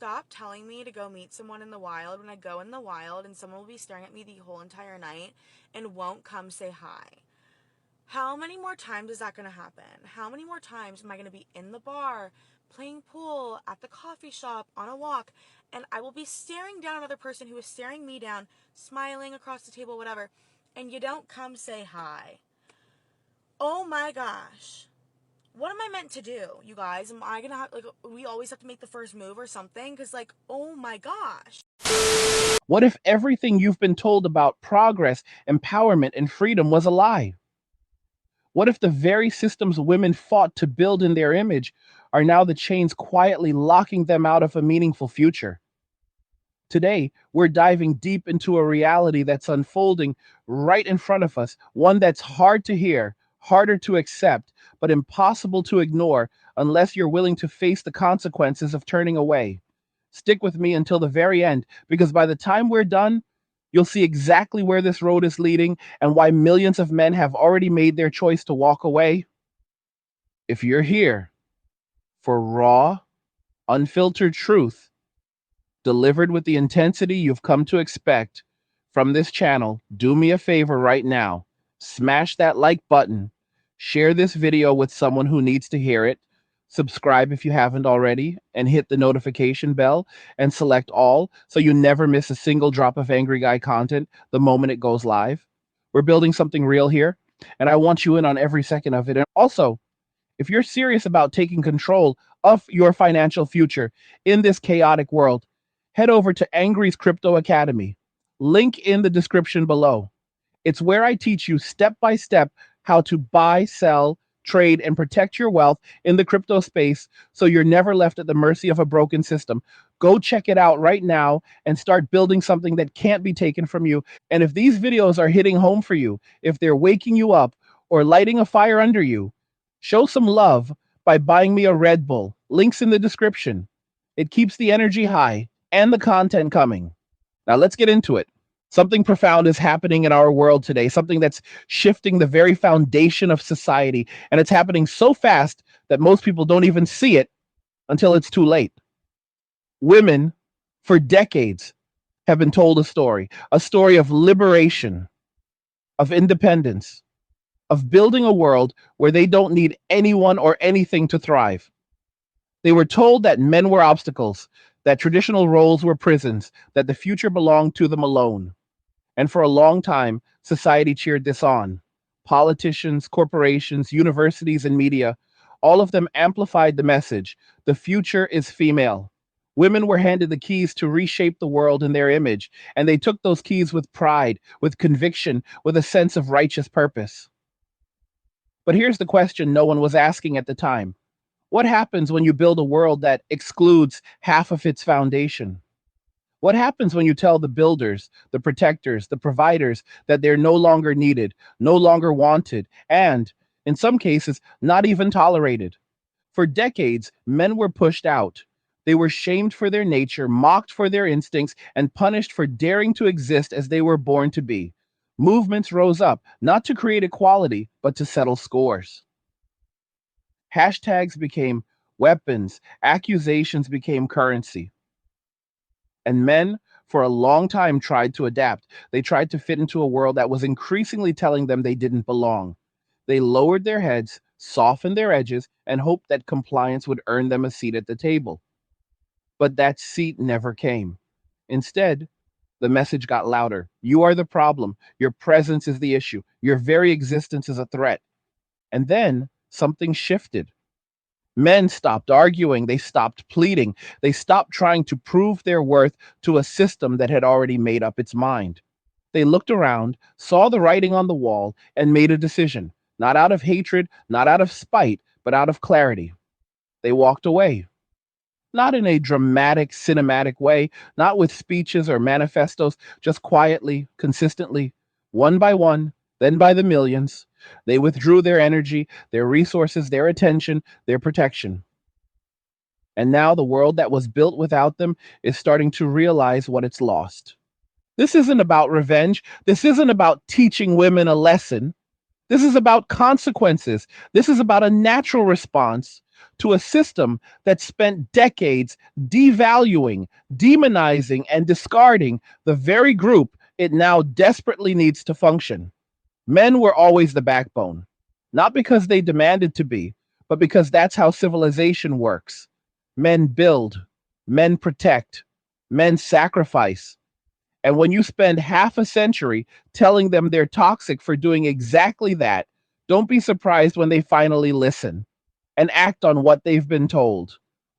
stop telling me to go meet someone in the wild when I go in the wild and someone will be staring at me the whole entire night and won't come say hi? How many more times is that going to happen? How many more times am I going to be in the bar, playing pool, at the coffee shop, on a walk, and I will be staring down another person who is staring me down, smiling across the table, whatever, and you don't come say hi? Oh my gosh. What am I meant to do, you guys? Am I gonna have, we always have to make the first move or something? Because, oh my gosh. What if everything you've been told about progress, empowerment, and freedom was a lie? What if the very systems women fought to build in their image are now the chains quietly locking them out of a meaningful future? Today, we're diving deep into a reality that's unfolding right in front of us, one that's hard to hear, harder to accept, but impossible to ignore unless you're willing to face the consequences of turning away. Stick with me until the very end, because by the time we're done, you'll see exactly where this road is leading and why millions of men have already made their choice to walk away. If you're here for raw, unfiltered truth, delivered with the intensity you've come to expect from this channel, do me a favor right now. Smash that like button, share this video with someone who needs to hear it, subscribe if you haven't already, and hit the notification bell and select all so you never miss a single drop of Angry Guy content the moment it goes live. We're building something real here, and I want you in on every second of it. And also, if you're serious about taking control of your financial future in this chaotic world, head over to Angry's Crypto Academy. Link in the description below. It's where I teach you step by step how to buy, sell, trade, and protect your wealth in the crypto space so you're never left at the mercy of a broken system. Go check it out right now and start building something that can't be taken from you. And if these videos are hitting home for you, if they're waking you up or lighting a fire under you, show some love by buying me a Red Bull. Links in the description. It keeps the energy high and the content coming. Now let's get into it. Something profound is happening in our world today, something that's shifting the very foundation of society. And it's happening so fast that most people don't even see it until it's too late. Women, for decades, have been told a story of liberation, of independence, of building a world where they don't need anyone or anything to thrive. They were told that men were obstacles, that traditional roles were prisons, that the future belonged to them alone. And for a long time, society cheered this on. Politicians, corporations, universities, and media, all of them amplified the message: the future is female. Women were handed the keys to reshape the world in their image, and they took those keys with pride, with conviction, with a sense of righteous purpose. But here's the question no one was asking at the time. What happens when you build a world that excludes half of its foundation? What happens when you tell the builders, the protectors, the providers that they're no longer needed, no longer wanted, and, in some cases, not even tolerated? For decades, men were pushed out. They were shamed for their nature, mocked for their instincts, and punished for daring to exist as they were born to be. Movements rose up, not to create equality, but to settle scores. Hashtags became weapons, accusations became currency. And men, for a long time, tried to adapt. They tried to fit into a world that was increasingly telling them they didn't belong. They lowered their heads, softened their edges, and hoped that compliance would earn them a seat at the table. But that seat never came. Instead, the message got louder. You are the problem. Your presence is the issue. Your very existence is a threat. And then something shifted. Men stopped arguing, they stopped pleading, they stopped trying to prove their worth to a system that had already made up its mind. They looked around, saw the writing on the wall, and made a decision, not out of hatred, not out of spite, but out of clarity. They walked away. Not in a dramatic, cinematic way, not with speeches or manifestos, just quietly, consistently, one by one, then by the millions. They withdrew their energy, their resources, their attention, their protection. And now the world that was built without them is starting to realize what it's lost. This isn't about revenge. This isn't about teaching women a lesson. This is about consequences. This is about a natural response to a system that spent decades devaluing, demonizing, and discarding the very group it now desperately needs to function. Men were always the backbone, not because they demanded to be, but because that's how civilization works. Men build, men protect, men sacrifice. And when you spend half a century telling them they're toxic for doing exactly that, don't be surprised when they finally listen and act on what they've been told.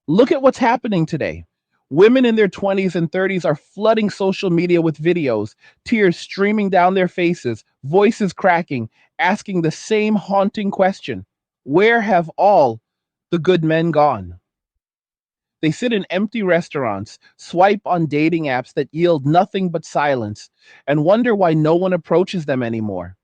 Look at what's happening today. Women in their 20s and 30s are flooding social media with videos, tears streaming down their faces, voices cracking, asking the same haunting question: where have all the good men gone? They sit in empty restaurants, swipe on dating apps that yield nothing but silence, and wonder why no one approaches them anymore.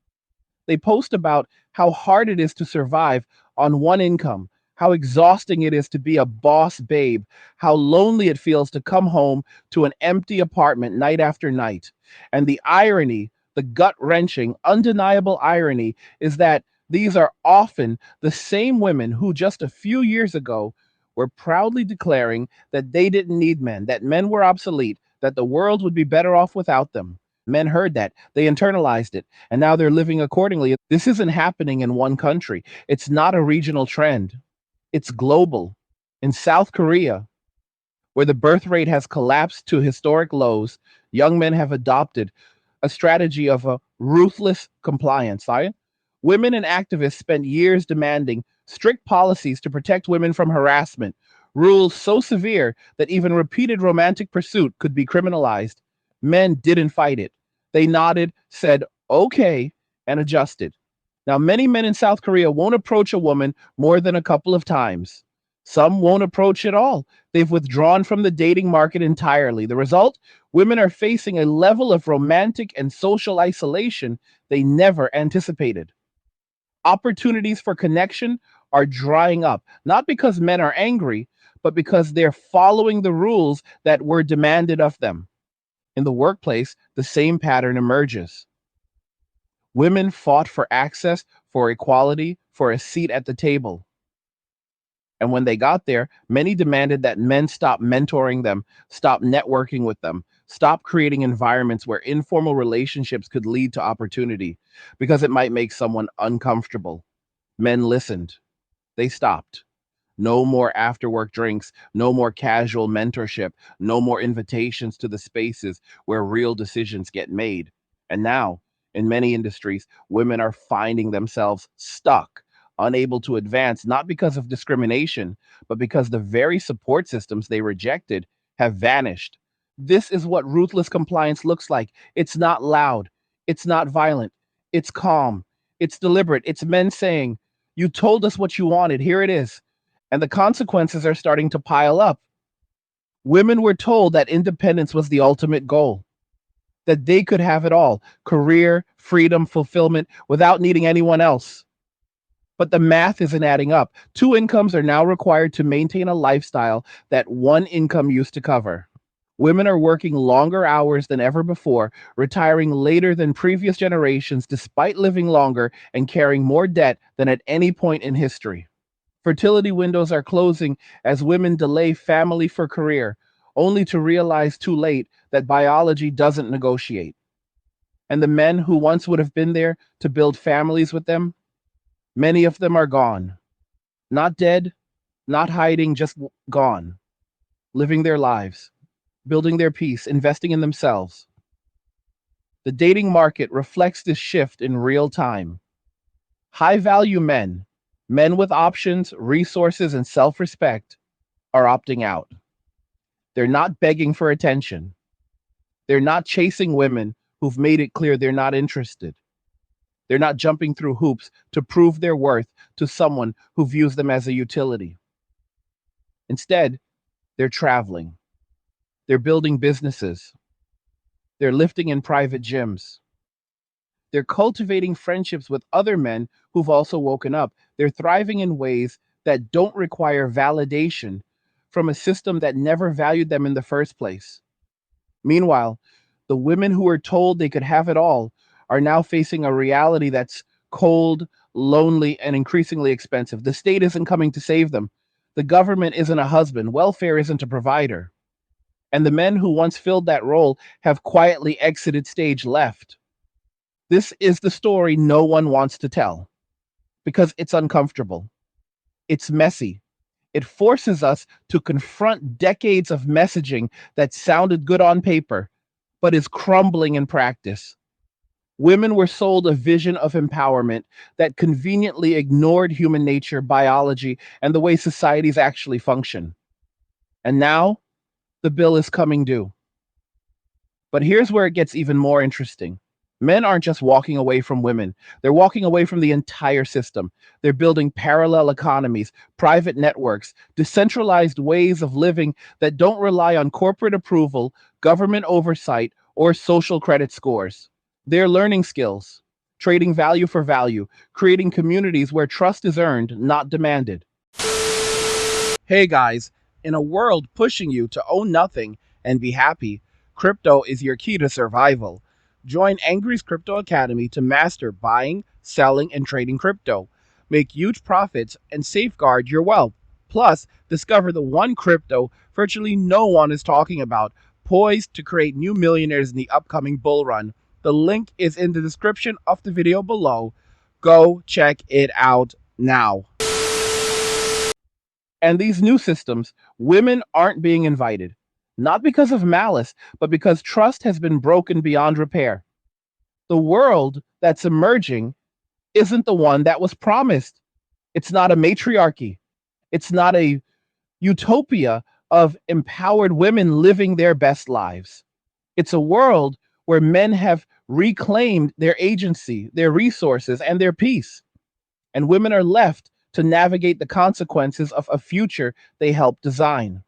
They post about how hard it is to survive on one income, how exhausting it is to be a boss babe, how lonely it feels to come home to an empty apartment night after night. And the irony, the gut wrenching, undeniable irony, is that these are often the same women who just a few years ago were proudly declaring that they didn't need men, that men were obsolete, that the world would be better off without them. Men heard that, they internalized it, and now they're living accordingly. This isn't happening in one country. It's not a regional trend. It's global. In South Korea, where the birth rate has collapsed to historic lows, young men have adopted a strategy of a ruthless compliance. Right? Women and activists spent years demanding strict policies to protect women from harassment, rules so severe that even repeated romantic pursuit could be criminalized. Men didn't fight it. They nodded, said, okay, and adjusted. Now, many men in South Korea won't approach a woman more than a couple of times. Some won't approach at all. They've withdrawn from the dating market entirely. The result? Women are facing a level of romantic and social isolation they never anticipated. Opportunities for connection are drying up, not because men are angry, but because they're following the rules that were demanded of them. In the workplace, the same pattern emerges. Women fought for access, for equality, for a seat at the table. And when they got there, many demanded that men stop mentoring them, stop networking with them, stop creating environments where informal relationships could lead to opportunity because it might make someone uncomfortable. Men listened. They stopped. No more after work drinks, no more casual mentorship, no more invitations to the spaces where real decisions get made. And now, in many industries, women are finding themselves stuck, unable to advance, not because of discrimination, but because the very support systems they rejected have vanished. This is what ruthless compliance looks like. It's not loud, it's not violent, it's calm, it's deliberate. It's men saying, you told us what you wanted, here it is. And the consequences are starting to pile up. Women were told that independence was the ultimate goal, that they could have it all: career, freedom, fulfillment, without needing anyone else. But the math isn't adding up. Two incomes are now required to maintain a lifestyle that one income used to cover. Women are working longer hours than ever before, retiring later than previous generations, despite living longer and carrying more debt than at any point in history. Fertility windows are closing as women delay family for career, only to realize too late that biology doesn't negotiate. And the men who once would have been there to build families with them, many of them are gone. Not dead, not hiding, just gone, living their lives, building their peace, investing in themselves. The dating market reflects this shift in real time. High value men, men with options, resources, and self respect, are opting out. They're not begging for attention. They're not chasing women who've made it clear they're not interested. They're not jumping through hoops to prove their worth to someone who views them as a utility. Instead, they're traveling. They're building businesses. They're lifting in private gyms. They're cultivating friendships with other men who've also woken up. They're thriving in ways that don't require validation from a system that never valued them in the first place. Meanwhile, the women who were told they could have it all are now facing a reality that's cold, lonely, and increasingly expensive. The state isn't coming to save them. The government isn't a husband, welfare isn't a provider. And the men who once filled that role have quietly exited stage left. This is the story no one wants to tell because it's uncomfortable. It's messy. It forces us to confront decades of messaging that sounded good on paper, but is crumbling in practice. Women were sold a vision of empowerment that conveniently ignored human nature, biology, and the way societies actually function. And now the bill is coming due. But here's where it gets even more interesting. Men aren't just walking away from women, they're walking away from the entire system. They're building parallel economies, private networks, decentralized ways of living that don't rely on corporate approval, government oversight, or social credit scores. They're learning skills, trading value for value, creating communities where trust is earned, not demanded. Hey guys, in a world pushing you to own nothing and be happy, crypto is your key to survival. Join Angry's Crypto Academy to master buying, selling, and trading crypto. Make huge profits and safeguard your wealth. Plus, discover the one crypto virtually no one is talking about, poised to create new millionaires in the upcoming bull run. The link is in the description of the video below. Go check it out now. And these new systems, women aren't being invited, not because of malice, but because trust has been broken beyond repair. The world that's emerging isn't the one that was promised. It's not a matriarchy. It's not a utopia of empowered women living their best lives. It's a world where men have reclaimed their agency, their resources, and their peace. And women are left to navigate the consequences of a future they helped design.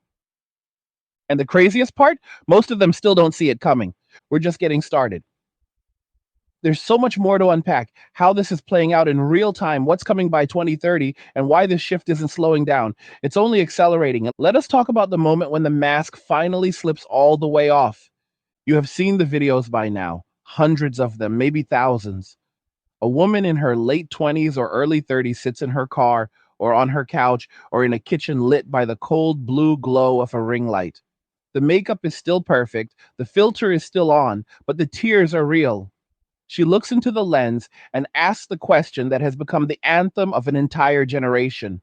And the craziest part, most of them still don't see it coming. We're just getting started. There's so much more to unpack how this is playing out in real time, what's coming by 2030, and why this shift isn't slowing down. It's only accelerating. Let us talk about the moment when the mask finally slips all the way off. You have seen the videos by now, hundreds of them, maybe thousands. A woman in her late 20s or early 30s sits in her car or on her couch or in a kitchen lit by the cold blue glow of a ring light. The makeup is still perfect, the filter is still on, but the tears are real. She looks into the lens and asks the question that has become the anthem of an entire generation.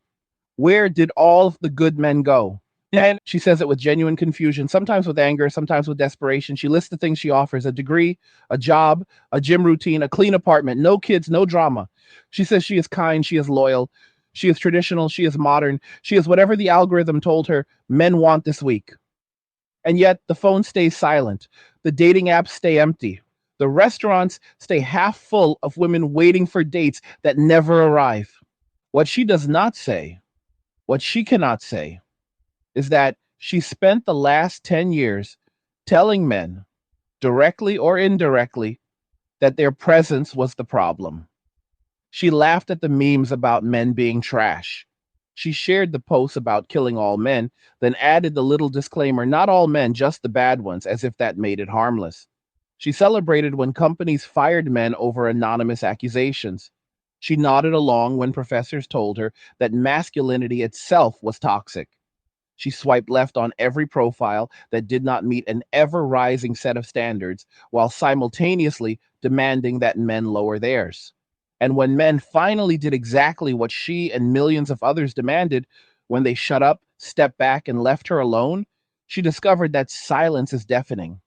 Where did all of the good men go? And she says it with genuine confusion, sometimes with anger, sometimes with desperation. She lists the things she offers: a degree, a job, a gym routine, a clean apartment, no kids, no drama. She says she is kind, she is loyal, she is traditional, she is modern, she is whatever the algorithm told her men want this week. And yet the phone stays silent, the dating apps stay empty, the restaurants stay half full of women waiting for dates that never arrive. What she does not say, what she cannot say, is that she spent the last 10 years telling men, directly or indirectly, that their presence was the problem. She laughed at the memes about men being trash. She shared the posts about killing all men, then added the little disclaimer, not all men, just the bad ones, as if that made it harmless. She celebrated when companies fired men over anonymous accusations. She nodded along when professors told her that masculinity itself was toxic. She swiped left on every profile that did not meet an ever rising set of standards while simultaneously demanding that men lower theirs. And when men finally did exactly what she and millions of others demanded, when they shut up, stepped back, and left her alone, she discovered that silence is deafening.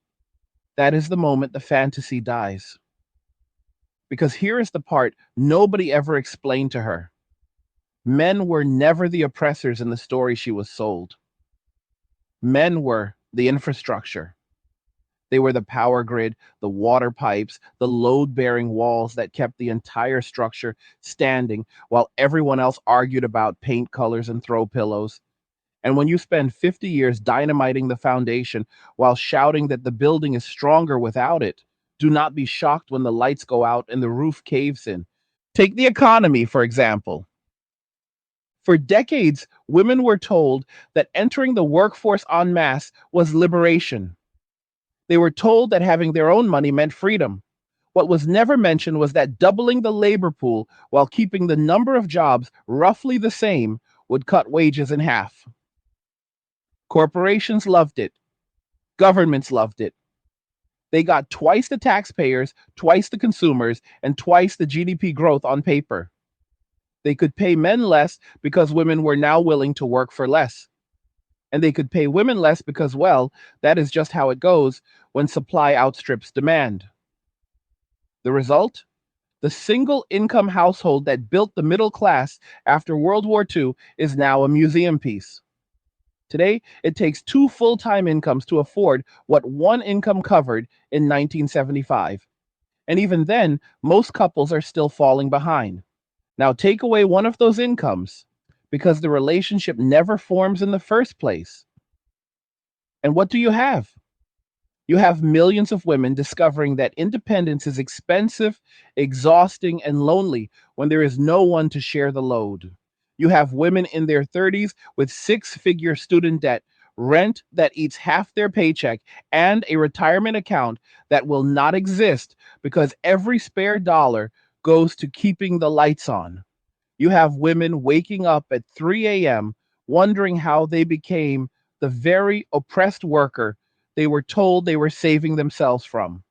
That is the moment the fantasy dies. Because here is the part nobody ever explained to her: men were never the oppressors in the story she was sold. Men were the infrastructure. They were the power grid, the water pipes, the load bearing walls that kept the entire structure standing while everyone else argued about paint colors and throw pillows. And when you spend 50 years dynamiting the foundation while shouting that the building is stronger without it, do not be shocked when the lights go out and the roof caves in. Take the economy, for example. For decades, women were told that entering the workforce en masse was liberation. They were told that having their own money meant freedom. What was never mentioned was that doubling the labor pool while keeping the number of jobs roughly the same would cut wages in half. Corporations loved it. Governments loved it. They got twice the taxpayers, twice the consumers, and twice the GDP growth on paper. They could pay men less because women were now willing to work for less. And they could pay women less because, well, that is just how it goes when supply outstrips demand. The result? The single income household that built the middle class after World War II is now a museum piece. Today, it takes two full-time incomes to afford what one income covered in 1975. And even then, most couples are still falling behind. Now, take away one of those incomes because the relationship never forms in the first place. And what do you have? You have millions of women discovering that independence is expensive, exhausting, and lonely when there is no one to share the load. You have women in their 30s with six-figure student debt, rent that eats half their paycheck, and a retirement account that will not exist because every spare dollar goes to keeping the lights on. You have women waking up at 3 a.m. wondering how they became the very oppressed worker they were told they were saving themselves from.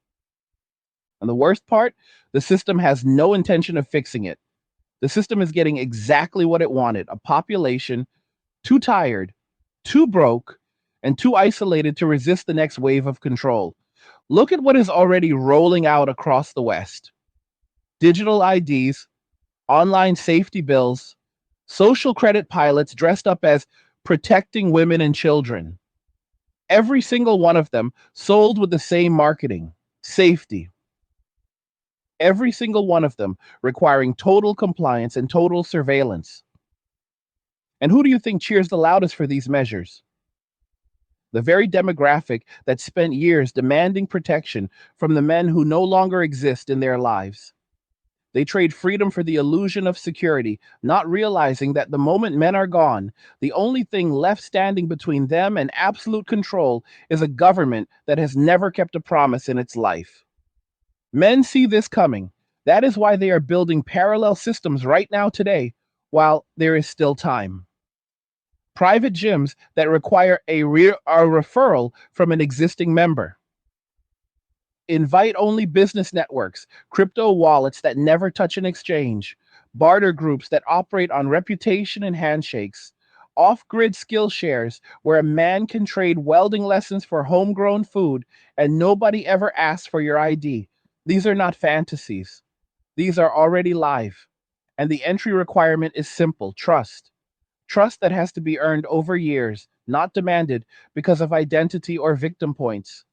And the worst part, the system has no intention of fixing it. The system is getting exactly what it wanted, a population too tired, too broke, and too isolated to resist the next wave of control. Look at what is already rolling out across the West: digital IDs, online safety bills, social credit pilots dressed up as protecting women and children. Every single one of them sold with the same marketing: safety. Every single one of them requiring total compliance and total surveillance. And who do you think cheers the loudest for these measures? The very demographic that spent years demanding protection from the men who no longer exist in their lives. They trade freedom for the illusion of security, not realizing that the moment men are gone, the only thing left standing between them and absolute control is a government that has never kept a promise in its life. Men see this coming. That is why they are building parallel systems right now today, while there is still time. Private gyms that require a referral from an existing member. Invite only business networks, crypto wallets that never touch an exchange, barter groups that operate on reputation and handshakes, off grid skill shares where a man can trade welding lessons for homegrown food and nobody ever asks for your ID. These are not fantasies, these are already live. And the entry requirement is simple: trust. Trust that has to be earned over years, not demanded because of identity or victim points.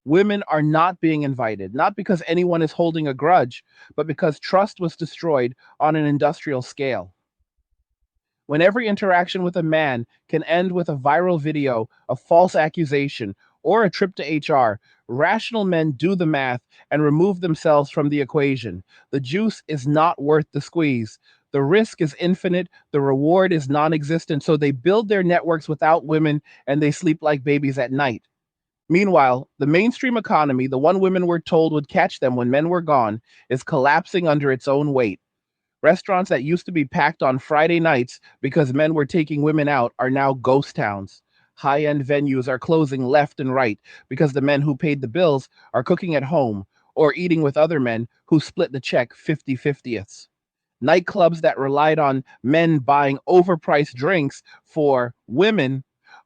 Women are not being invited, not because anyone is holding a grudge, but because trust was destroyed on an industrial scale. When every interaction with a man can end with a viral video, a false accusation, or a trip to HR, rational men do the math and remove themselves from the equation. The juice is not worth the squeeze. The risk is infinite, the reward is non existent, so they build their networks without women and they sleep like babies at night. Meanwhile, the mainstream economy, the one women were told would catch them when men were gone, is collapsing under its own weight. Restaurants that used to be packed on Friday nights because men were taking women out are now ghost towns. High end venues are closing left and right because the men who paid the bills are cooking at home or eating with other men who split the check 50/50ths. Nightclubs that relied on men buying overpriced drinks for women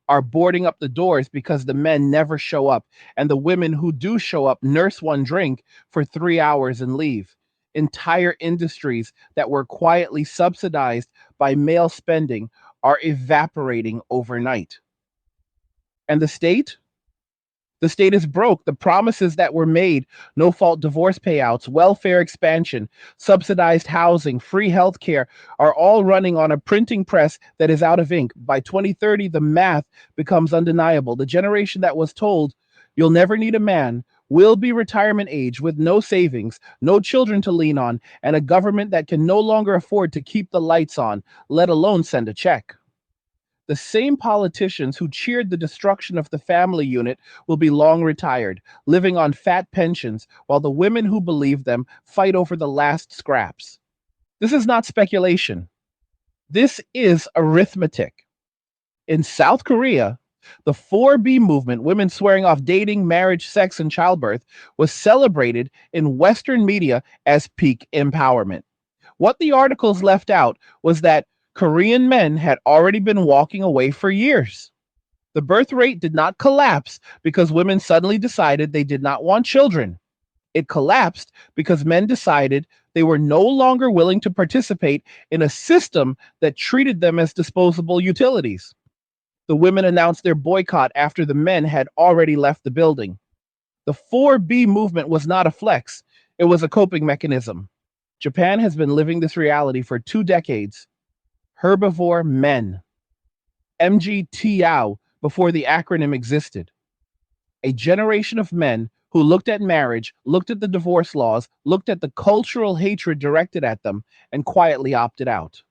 are boarding up the doors because the men never show up, and the women who do show up nurse one drink for 3 hours and leave. Entire industries that were quietly subsidized by male spending are evaporating overnight. And the state? The state is broke. The promises that were made: no fault divorce payouts, welfare expansion, subsidized housing, free healthcare are all running on a printing press that is out of ink. By 2030, the math becomes undeniable. The generation that was told, you'll never need a man, will be retirement age with no savings, no children to lean on, and a government that can no longer afford to keep the lights on, let alone send a check. The same politicians who cheered the destruction of the family unit will be long retired, living on fat pensions, while the women who believe them fight over the last scraps. This is not speculation. This is arithmetic. In South Korea, the 4B movement, women swearing off dating, marriage, sex, and childbirth, was celebrated in Western media as peak empowerment. What the articles left out was that Korean men had already been walking away for years. The birth rate did not collapse because women suddenly decided they did not want children. It collapsed because men decided they were no longer willing to participate in a system that treated them as disposable utilities. The women announced their boycott after the men had already left the building. The 4B movement was not a flex, it was a coping mechanism. Japan has been living this reality for 2 decades. Herbivore men. MGTOW before the acronym existed. A generation of men who looked at marriage, looked at the divorce laws, looked at the cultural hatred directed at them, and quietly opted out.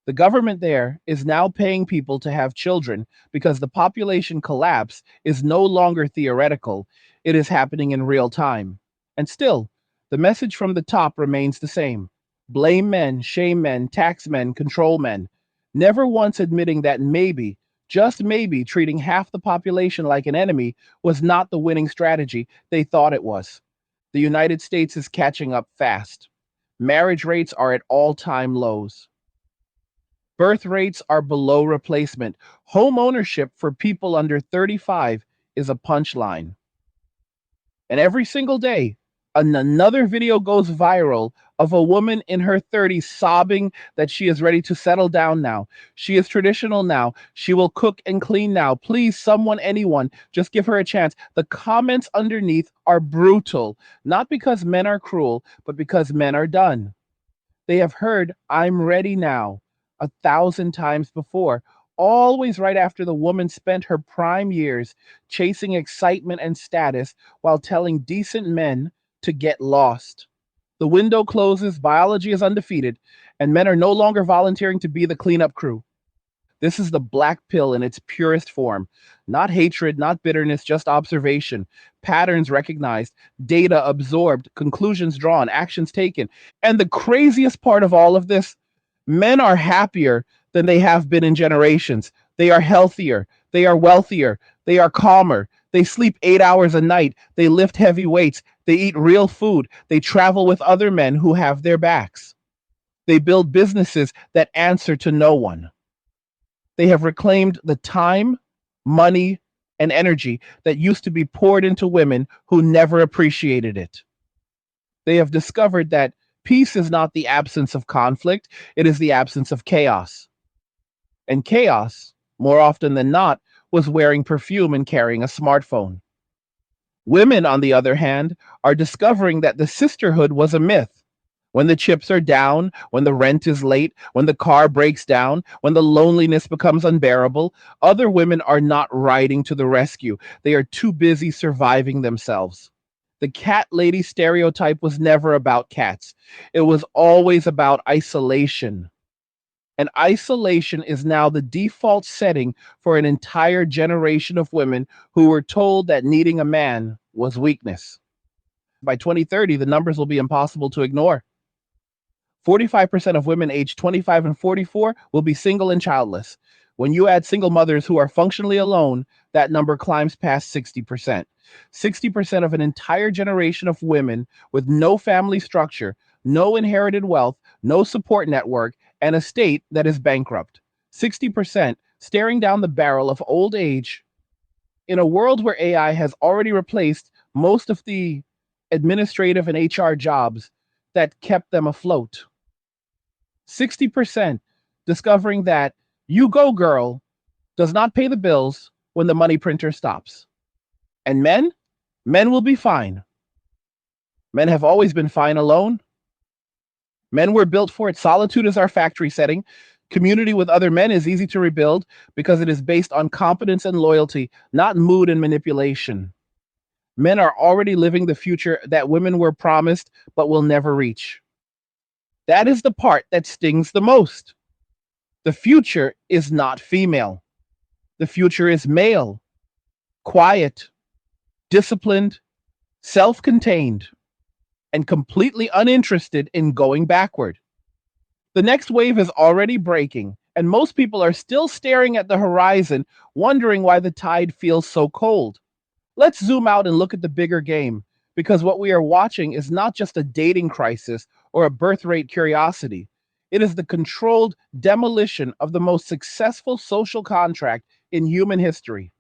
The government there is now paying people to have children because the population collapse is no longer theoretical, it is happening in real time. And still, the message from the top remains the same: blame men, shame men, tax men, control men, never once admitting that maybe, just maybe, treating half the population like an enemy was not the winning strategy they thought it was. The United States is catching up fast. Marriage rates are at all time lows. Birth rates are below replacement. Home ownership for people under 35 is a punchline. And every single day, another video goes viral of a woman in her 30s sobbing that she is ready to settle down now. She is traditional now. She will cook and clean now. Please, someone, anyone, just give her a chance. The comments underneath are brutal, not because men are cruel, but because men are done. They have heard "I'm ready now" 1,000 times before, always right after the woman spent her prime years chasing excitement and status while telling decent men to get lost. The window closes, biology is undefeated, and men are no longer volunteering to be the cleanup crew. This is the black pill in its purest form. Not hatred, not bitterness, just observation. Patterns recognized, data absorbed, conclusions drawn, actions taken. And the craziest part of all of this, men are happier than they have been in generations. They are healthier. They are wealthier. They are calmer. They sleep 8 hours a night. They lift heavy weights. They eat real food. They travel with other men who have their backs. They build businesses that answer to no one. They have reclaimed the time, money, and energy that used to be poured into women who never appreciated it. They have discovered that peace is not the absence of conflict, it is the absence of chaos. And chaos, more often than not, was wearing perfume and carrying a smartphone. Women, on the other hand, are discovering that the sisterhood was a myth. When the chips are down, when the rent is late, when the car breaks down, when the loneliness becomes unbearable, other women are not riding to the rescue. They are too busy surviving themselves. The cat lady stereotype was never about cats. It was always about isolation. And isolation is now the default setting for an entire generation of women who were told that needing a man was weakness. By 2030, the numbers will be impossible to ignore. 45% of women aged 25 and 44 will be single and childless. When you add single mothers who are functionally alone, that number climbs past 60%. 60% of an entire generation of women with no family structure, no inherited wealth, no support network, and a state that is bankrupt. 60% staring down the barrel of old age in a world where AI has already replaced most of the administrative and HR jobs that kept them afloat. 60% discovering that "you go girl" does not pay the bills when the money printer stops. And men will be fine. Men have always been fine alone. Men were built for it. Solitude is our factory setting. Community with other men is easy to rebuild because it is based on competence and loyalty, not mood and manipulation. Men are already living the future that women were promised but will never reach. That is the part that stings the most. The future is not female. The future is male, quiet, disciplined, self contained, and completely uninterested in going backward. The next wave is already breaking, and most people are still staring at the horizon, wondering why the tide feels so cold. Let's zoom out and look at the bigger game, because what we are watching is not just a dating crisis or a birth rate curiosity. It is the controlled demolition of the most successful social contract in human history.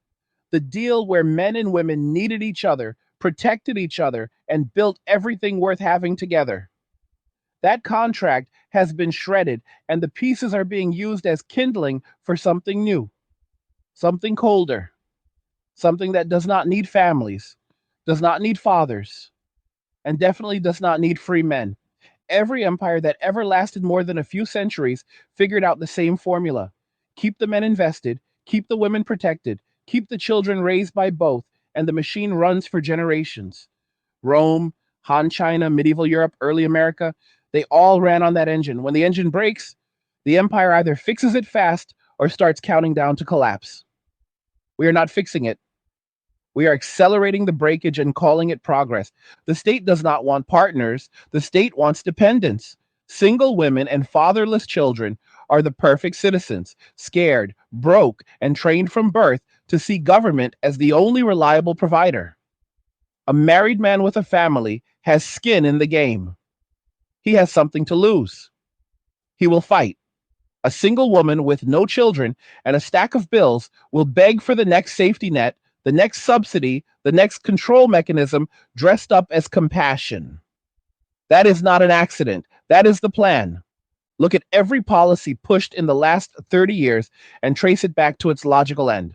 The deal where men and women needed each other, protected each other, and built everything worth having together. That contract has been shredded, and the pieces are being used as kindling for something new, something colder, something that does not need families, does not need fathers, and definitely does not need free men. Every empire that ever lasted more than a few centuries figured out the same formula: keep the men invested, keep the women protected, keep the children raised by both, and the machine runs for generations. Rome, Han China, medieval Europe, early America, they all ran on that engine. When the engine breaks, the empire either fixes it fast or starts counting down to collapse. We are not fixing it. We are accelerating the breakage and calling it progress. The state does not want partners, the state wants dependents. Single women and fatherless children are the perfect citizens, scared, broke, and trained from birth to see government as the only reliable provider. A married man with a family has skin in the game. He has something to lose. He will fight. A single woman with no children and a stack of bills will beg for the next safety net, the next subsidy, the next control mechanism dressed up as compassion. That is not an accident. That is the plan. Look at every policy pushed in the last 30 years and trace it back to its logical end.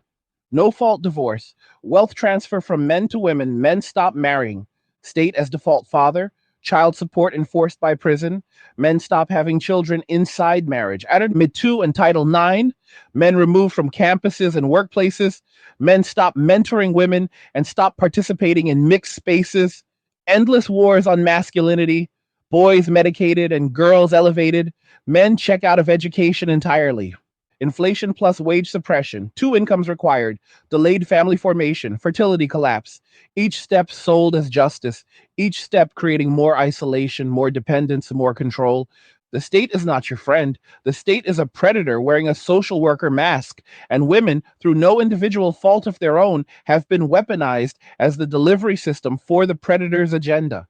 No fault divorce, wealth transfer from men to women, men stop marrying, state as default father, child support enforced by prison, men stop having children inside marriage. Added Me Too and Title IX, men removed from campuses and workplaces, men stop mentoring women and stop participating in mixed spaces, endless wars on masculinity, boys medicated and girls elevated, men check out of education entirely. Inflation plus wage suppression, two incomes required, delayed family formation, fertility collapse. Each step sold as justice, each step creating more isolation, more dependence, more control. The state is not your friend. The state is a predator wearing a social worker mask, and women, through no individual fault of their own, have been weaponized as the delivery system for the predator's agenda.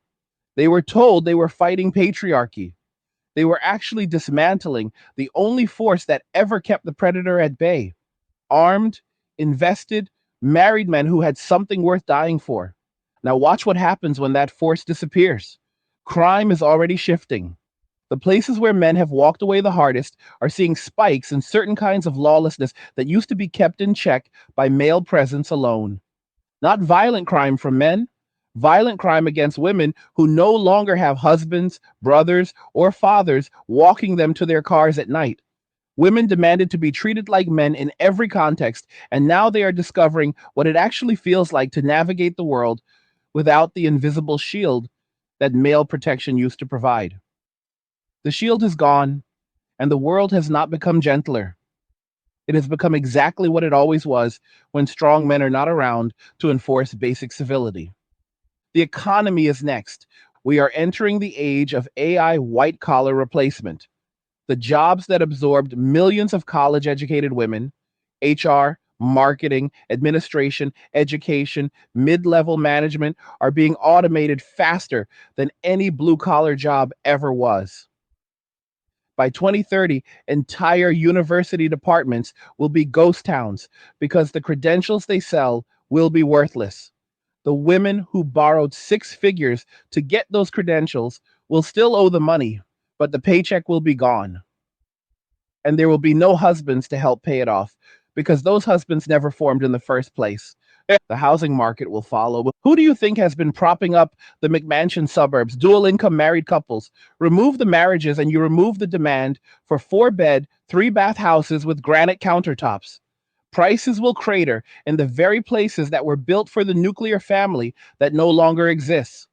They were told they were fighting patriarchy. They were actually dismantling the only force that ever kept the predator at bay: armed, invested, married men who had something worth dying for. Now, watch what happens when that force disappears. Crime is already shifting. The places where men have walked away the hardest are seeing spikes in certain kinds of lawlessness that used to be kept in check by male presence alone. Not violent crime from men, violent crime against women who no longer have husbands, brothers, or fathers walking them to their cars at night. Women demanded to be treated like men in every context, and now they are discovering what it actually feels like to navigate the world without the invisible shield that male protection used to provide. The shield is gone, and the world has not become gentler. It has become exactly what it always was when strong men are not around to enforce basic civility. The economy is next. We are entering the age of AI white collar replacement. The jobs that absorbed millions of college educated women, HR, marketing, administration, education, mid level management, are being automated faster than any blue collar job ever was. By 2030, entire university departments will be ghost towns because the credentials they sell will be worthless. The women who borrowed six figures to get those credentials will still owe the money, but the paycheck will be gone. And there will be no husbands to help pay it off because those husbands never formed in the first place. The housing market will follow. Who do you think has been propping up the McMansion suburbs, dual income married couples? Remove the marriages and you remove the demand for 4-bed, 3-bath houses with granite countertops. Prices will crater in the very places that were built for the nuclear family that no longer exists.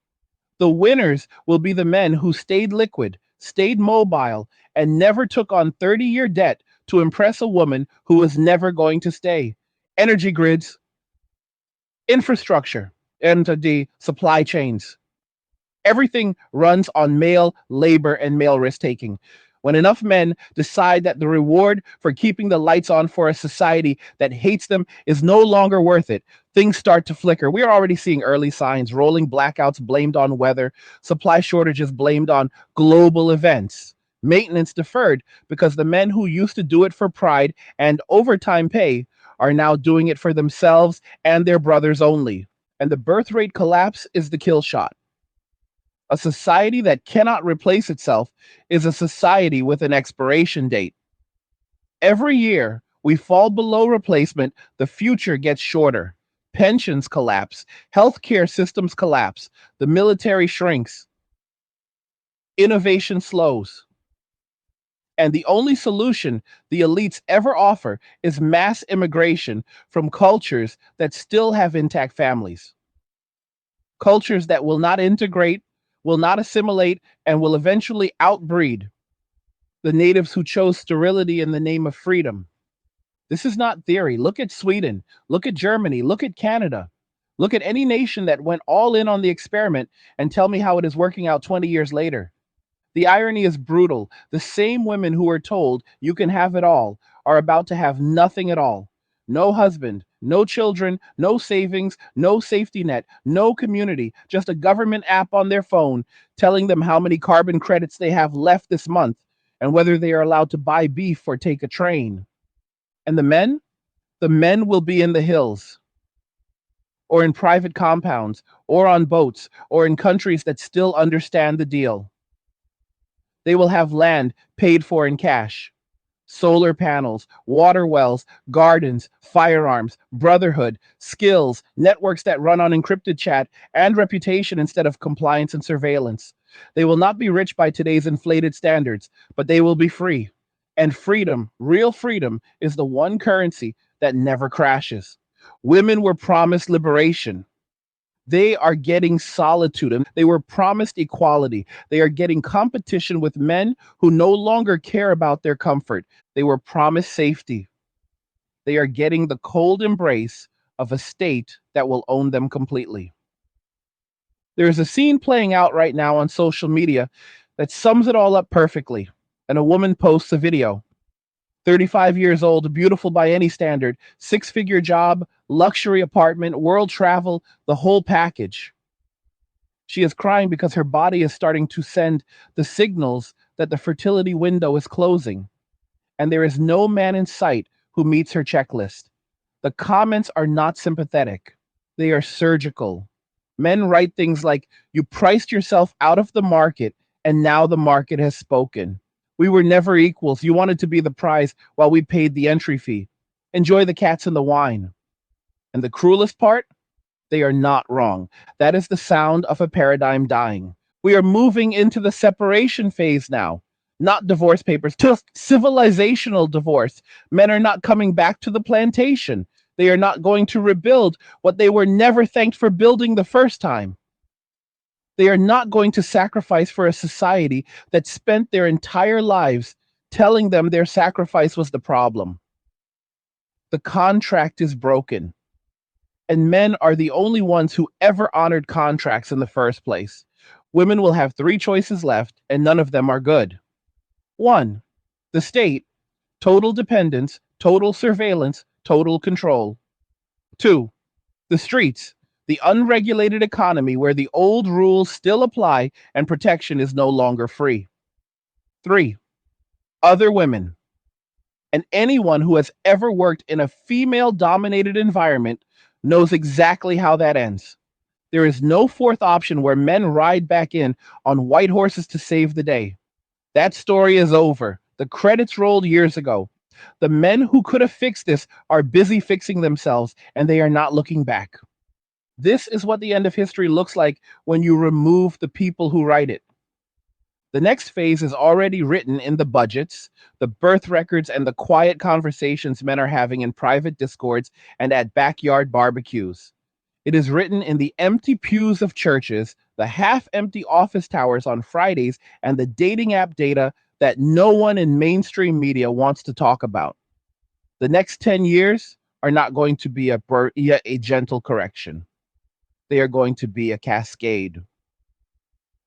The winners will be the men who stayed liquid, stayed mobile, and never took on 30-year debt to impress a woman who was never going to stay. Energy grids, infrastructure, and the supply chains. Everything runs on male labor and male risk taking. When enough men decide that the reward for keeping the lights on for a society that hates them is no longer worth it, things start to flicker. We are already seeing early signs: rolling blackouts blamed on weather, supply shortages blamed on global events, maintenance deferred because the men who used to do it for pride and overtime pay are now doing it for themselves and their brothers only. And the birth rate collapse is the kill shot. A society that cannot replace itself is a society with an expiration date. Every year we fall below replacement, the future gets shorter. Pensions collapse, healthcare systems collapse, the military shrinks, innovation slows. And the only solution the elites ever offer is mass immigration from cultures that still have intact families, cultures that will not integrate, will not assimilate, and will eventually outbreed the natives who chose sterility in the name of freedom. This is not theory. Look at Sweden, look at Germany, look at Canada. Look at any nation that went all in on the experiment and tell me how it is working out 20 years later. The irony is brutal. The same women who are told you can have it all are about to have nothing at all. No husband, no children, no savings, no safety net, no community, just a government app on their phone telling them how many carbon credits they have left this month and whether they are allowed to buy beef or take a train. And the men? The men will be in the hills or in private compounds or on boats or in countries that still understand the deal. They will have land paid for in cash, solar panels, water wells, gardens, firearms, brotherhood, skills, networks that run on encrypted chat, and reputation instead of compliance and surveillance. They will not be rich by today's inflated standards, but they will be free. And freedom, real freedom, is the one currency that never crashes. Women were promised liberation. They are getting solitude, and they were promised equality. They are getting competition with men who no longer care about their comfort. They were promised safety. They are getting the cold embrace of a state that will own them completely. There is a scene playing out right now on social media that sums it all up perfectly. And a woman posts a video. 35 years old, beautiful by any standard, six-figure job, luxury apartment, world travel, the whole package. She is crying because her body is starting to send the signals that the fertility window is closing, and there is no man in sight who meets her checklist. The comments are not sympathetic, they are surgical. Men write things like, "You priced yourself out of the market, and now the market has spoken. We were never equals. You wanted to be the prize while we paid the entry fee. Enjoy the cats and the wine." And the cruelest part? They are not wrong. That is the sound of a paradigm dying. We are moving into the separation phase now, not divorce papers, to civilizational divorce. Men are not coming back to the plantation. They are not going to rebuild what they were never thanked for building the first time. They are not going to sacrifice for a society that spent their entire lives telling them their sacrifice was the problem. The contract is broken. And men are the only ones who ever honored contracts in the first place. Women will have three choices left, and none of them are good. One, the state, total dependence, total surveillance, total control. Two, the streets, the unregulated economy where the old rules still apply and protection is no longer free. Three, other women. And anyone who has ever worked in a female dominated environment knows exactly how that ends. There is no fourth option where men ride back in on white horses to save the day. That story is over. The credits rolled years ago. The men who could have fixed this are busy fixing themselves, and they are not looking back. This is what the end of history looks like when you remove the people who write it. The next phase is already written in the budgets, the birth records, and the quiet conversations men are having in private discords and at backyard barbecues. It is written in the empty pews of churches, the half empty office towers on Fridays, and the dating app data that no one in mainstream media wants to talk about. The next 10 years are not going to be a gentle correction. They are going to be a cascade.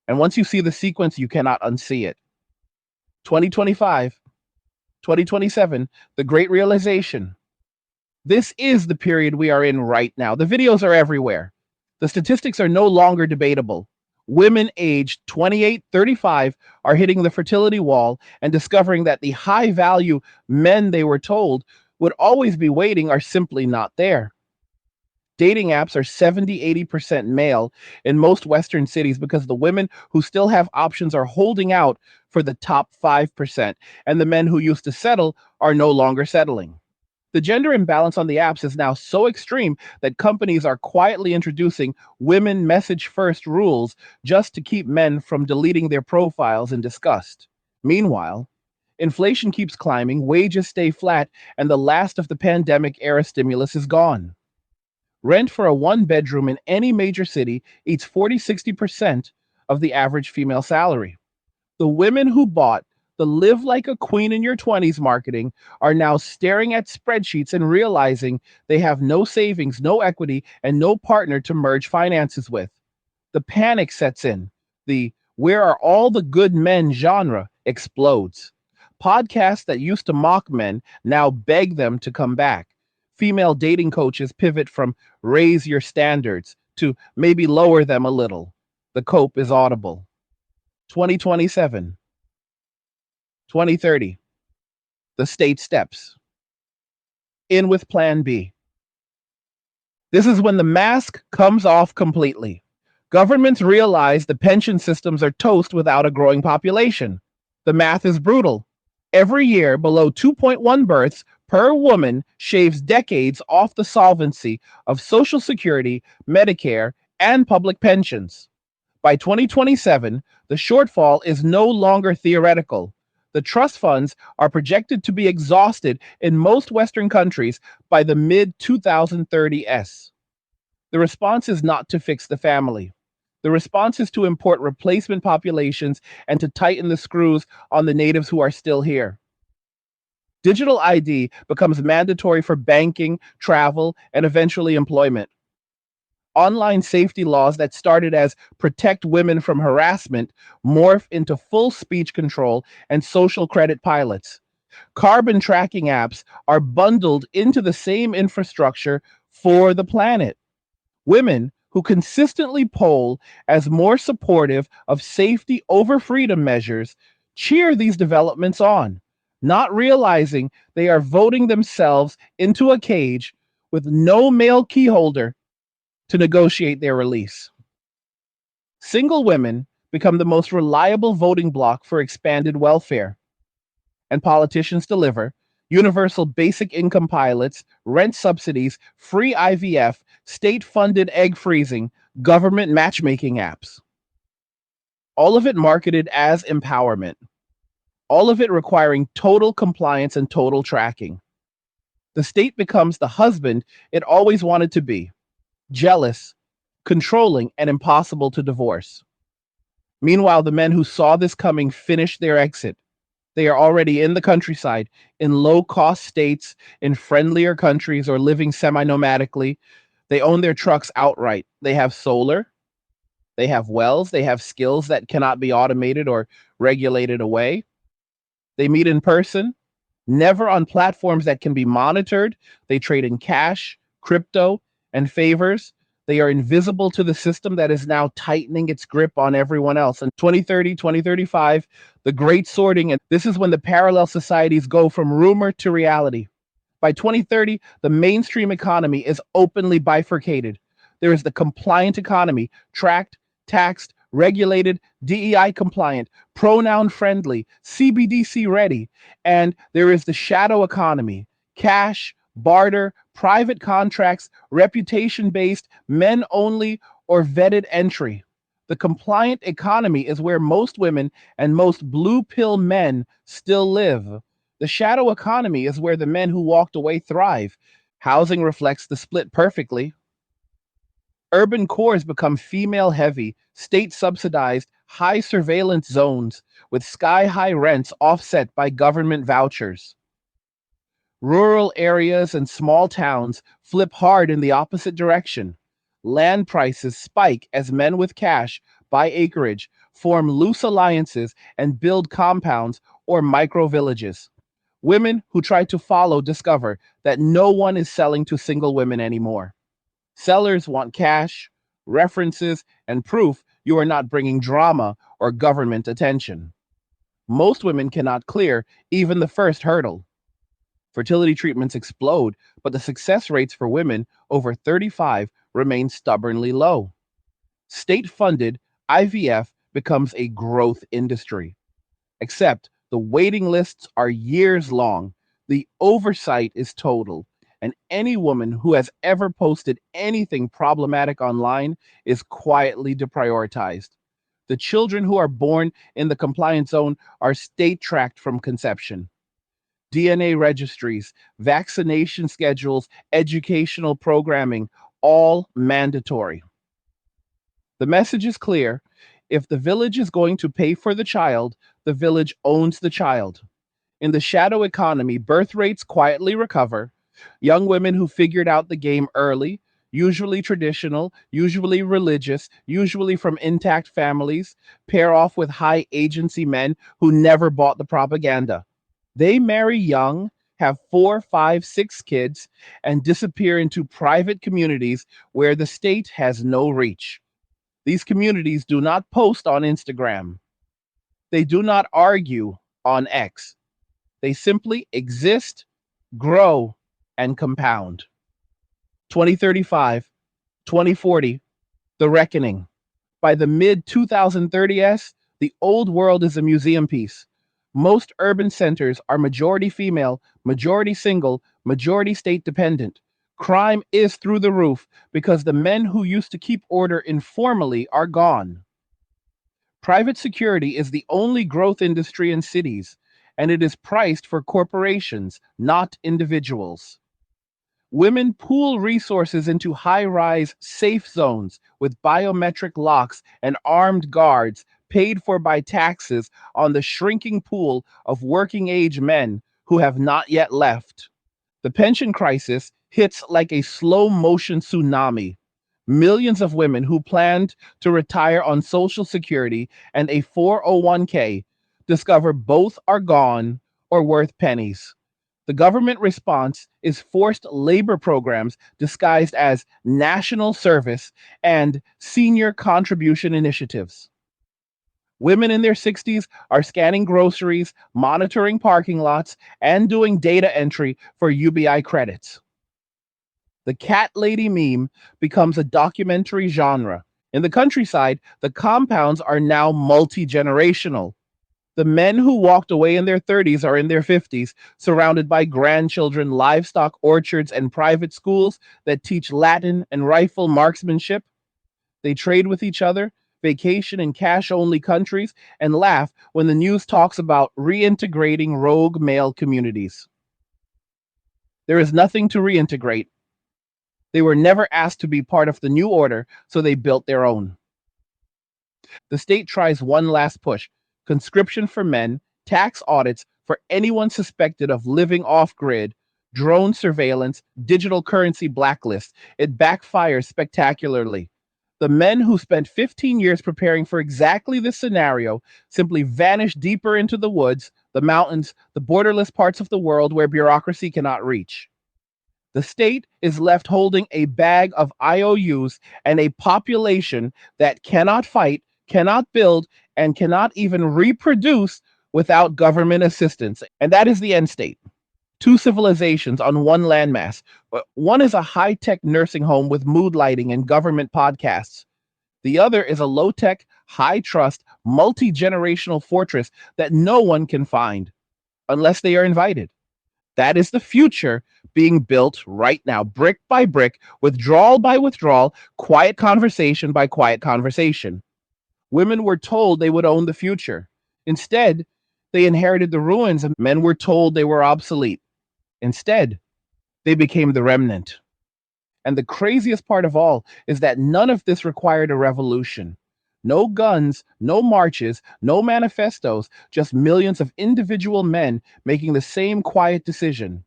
And once you see the sequence, you cannot unsee it. 2025, 2027, the great realization. This is the period we are in right now. The videos are everywhere. The statistics are no longer debatable. Women aged 28, 35 are hitting the fertility wall and discovering that the high value men they were told would always be waiting are simply not there. Dating apps are 70, 80% male in most Western cities because the women who still have options are holding out for the top 5%, and the men who used to settle are no longer settling. The gender imbalance on the apps is now so extreme that companies are quietly introducing women message first rules just to keep men from deleting their profiles in disgust. Meanwhile, inflation keeps climbing, wages stay flat, and the last of the pandemic era stimulus is gone. Rent for a one bedroom in any major city eats 40-60% of the average female salary. The women who bought the live like a queen in your 20s marketing are now staring at spreadsheets and realizing they have no savings, no equity, and no partner to merge finances with. The panic sets in. The "where are all the good men" genre explodes. Podcasts that used to mock men now beg them to come back. Female dating coaches pivot from "raise your standards" to "maybe lower them a little." The cope is audible. 2027, 2030, the state steps in with Plan B. This is when the mask comes off completely. Governments realize the pension systems are toast without a growing population. The math is brutal. Every year, below 2.1 births per woman shaves decades off the solvency of Social Security, Medicare, and public pensions. By 2027, the shortfall is no longer theoretical. The trust funds are projected to be exhausted in most Western countries by the mid 2030s. The response is not to fix the family. The response is to import replacement populations and to tighten the screws on the natives who are still here. Digital ID becomes mandatory for banking, travel, and eventually employment. Online safety laws that started as protect women from harassment morph into full speech control and social credit pilots. Carbon tracking apps are bundled into the same infrastructure for the planet. Women who consistently poll as more supportive of safety over freedom measures cheer these developments on, not realizing they are voting themselves into a cage with no male keyholder to negotiate their release. Single women become the most reliable voting bloc for expanded welfare, and politicians deliver universal basic income pilots, rent subsidies, free IVF, state funded egg freezing, government matchmaking apps. All of it marketed as empowerment, all of it requiring total compliance and total tracking. The state becomes the husband it always wanted to be: jealous, controlling, and impossible to divorce. Meanwhile, the men who saw this coming finish their exit. They are already in the countryside, in low cost states, in friendlier countries, or living semi nomadically. They own their trucks outright. They have solar, they have wells, they have skills that cannot be automated or regulated away. They meet in person, never on platforms that can be monitored. They trade in cash, crypto, and favors. They are invisible to the system that is now tightening its grip on everyone else. In 2030, 2035, the great sorting, and this is when the parallel societies go from rumor to reality. By 2030, the mainstream economy is openly bifurcated. There is the compliant economy, tracked, taxed, regulated, DEI compliant, pronoun friendly, CBDC ready. And there is the shadow economy, cash, barter, private contracts, reputation based, men only, or vetted entry. The compliant economy is where most women and most blue pill men still live. The shadow economy is where the men who walked away thrive. Housing reflects the split perfectly. Urban cores become female heavy, state subsidized, high surveillance zones with sky high rents offset by government vouchers. Rural areas and small towns flip hard in the opposite direction. Land prices spike as men with cash buy acreage, form loose alliances, and build compounds or micro villages. Women who try to follow discover that no one is selling to single women anymore. Sellers want cash, references, and proof you are not bringing drama or government attention. Most women cannot clear even the first hurdle. Fertility treatments explode, but the success rates for women over 35 remain stubbornly low. State funded IVF becomes a growth industry, except the waiting lists are years long, the oversight is total, and any woman who has ever posted anything problematic online is quietly deprioritized. The children who are born in the compliance zone are state tracked from conception. DNA registries, vaccination schedules, educational programming, all mandatory. The message is clear. If the village is going to pay for the child, the village owns the child. In the shadow economy, birth rates quietly recover. Young women who figured out the game early, usually traditional, usually religious, usually from intact families, pair off with high agency men who never bought the propaganda. They marry young, have 4, 5, 6 kids, and disappear into private communities where the state has no reach. These communities do not post on Instagram. They do not argue on X. They simply exist, grow, and compound. 2035, 2040, the reckoning. By the mid 2030s, the old world is a museum piece. Most urban centers are majority female, majority single, majority state dependent. Crime is through the roof because the men who used to keep order informally are gone. Private security is the only growth industry in cities, and it is priced for corporations, not individuals. Women pool resources into high rise safe zones with biometric locks and armed guards paid for by taxes on the shrinking pool of working age men who have not yet left. The pension crisis hits like a slow motion tsunami. Millions of women who planned to retire on Social Security and a 401k discover both are gone or worth pennies. The government response is forced labor programs disguised as national service and senior contribution initiatives. Women in their 60s are scanning groceries, monitoring parking lots, and doing data entry for UBI credits. The cat lady meme becomes a documentary genre. In the countryside, the compounds are now multi generational. The men who walked away in their 30s are in their 50s, surrounded by grandchildren, livestock orchards, and private schools that teach Latin and rifle marksmanship. They trade with each other, vacation in cash only countries, and laugh when the news talks about reintegrating rogue male communities. There is nothing to reintegrate. They were never asked to be part of the new order, so they built their own. The state tries one last push: conscription for men, tax audits for anyone suspected of living off grid, drone surveillance, digital currency blacklist. It backfires spectacularly. The men who spent 15 years preparing for exactly this scenario simply vanish deeper into the woods, the mountains, the borderless parts of the world where bureaucracy cannot reach. The state is left holding a bag of IOUs and a population that cannot fight, cannot build, and cannot even reproduce without government assistance. And that is the end state. Two civilizations on one landmass. One is a high tech nursing home with mood lighting and government podcasts. The other is a low tech, high trust, multi generational fortress that no one can find unless they are invited. That is the future being built right now, brick by brick, withdrawal by withdrawal, quiet conversation by quiet conversation. Women were told they would own the future. Instead, they inherited the ruins, and men were told they were obsolete. Instead, they became the remnant. And the craziest part of all is that none of this required a revolution. No guns, no marches, no manifestos, just millions of individual men making the same quiet decision.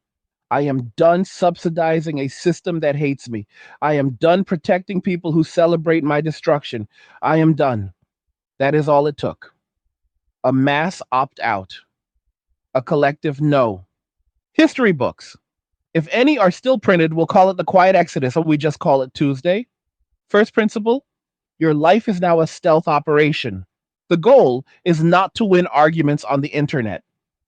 I am done subsidizing a system that hates me. I am done protecting people who celebrate my destruction. I am done. That is all it took. A mass opt out, a collective no. History books. If any are still printed, we'll call it the Quiet Exodus, or we just call it Tuesday. First principle, your life is now a stealth operation. The goal is not to win arguments on the internet.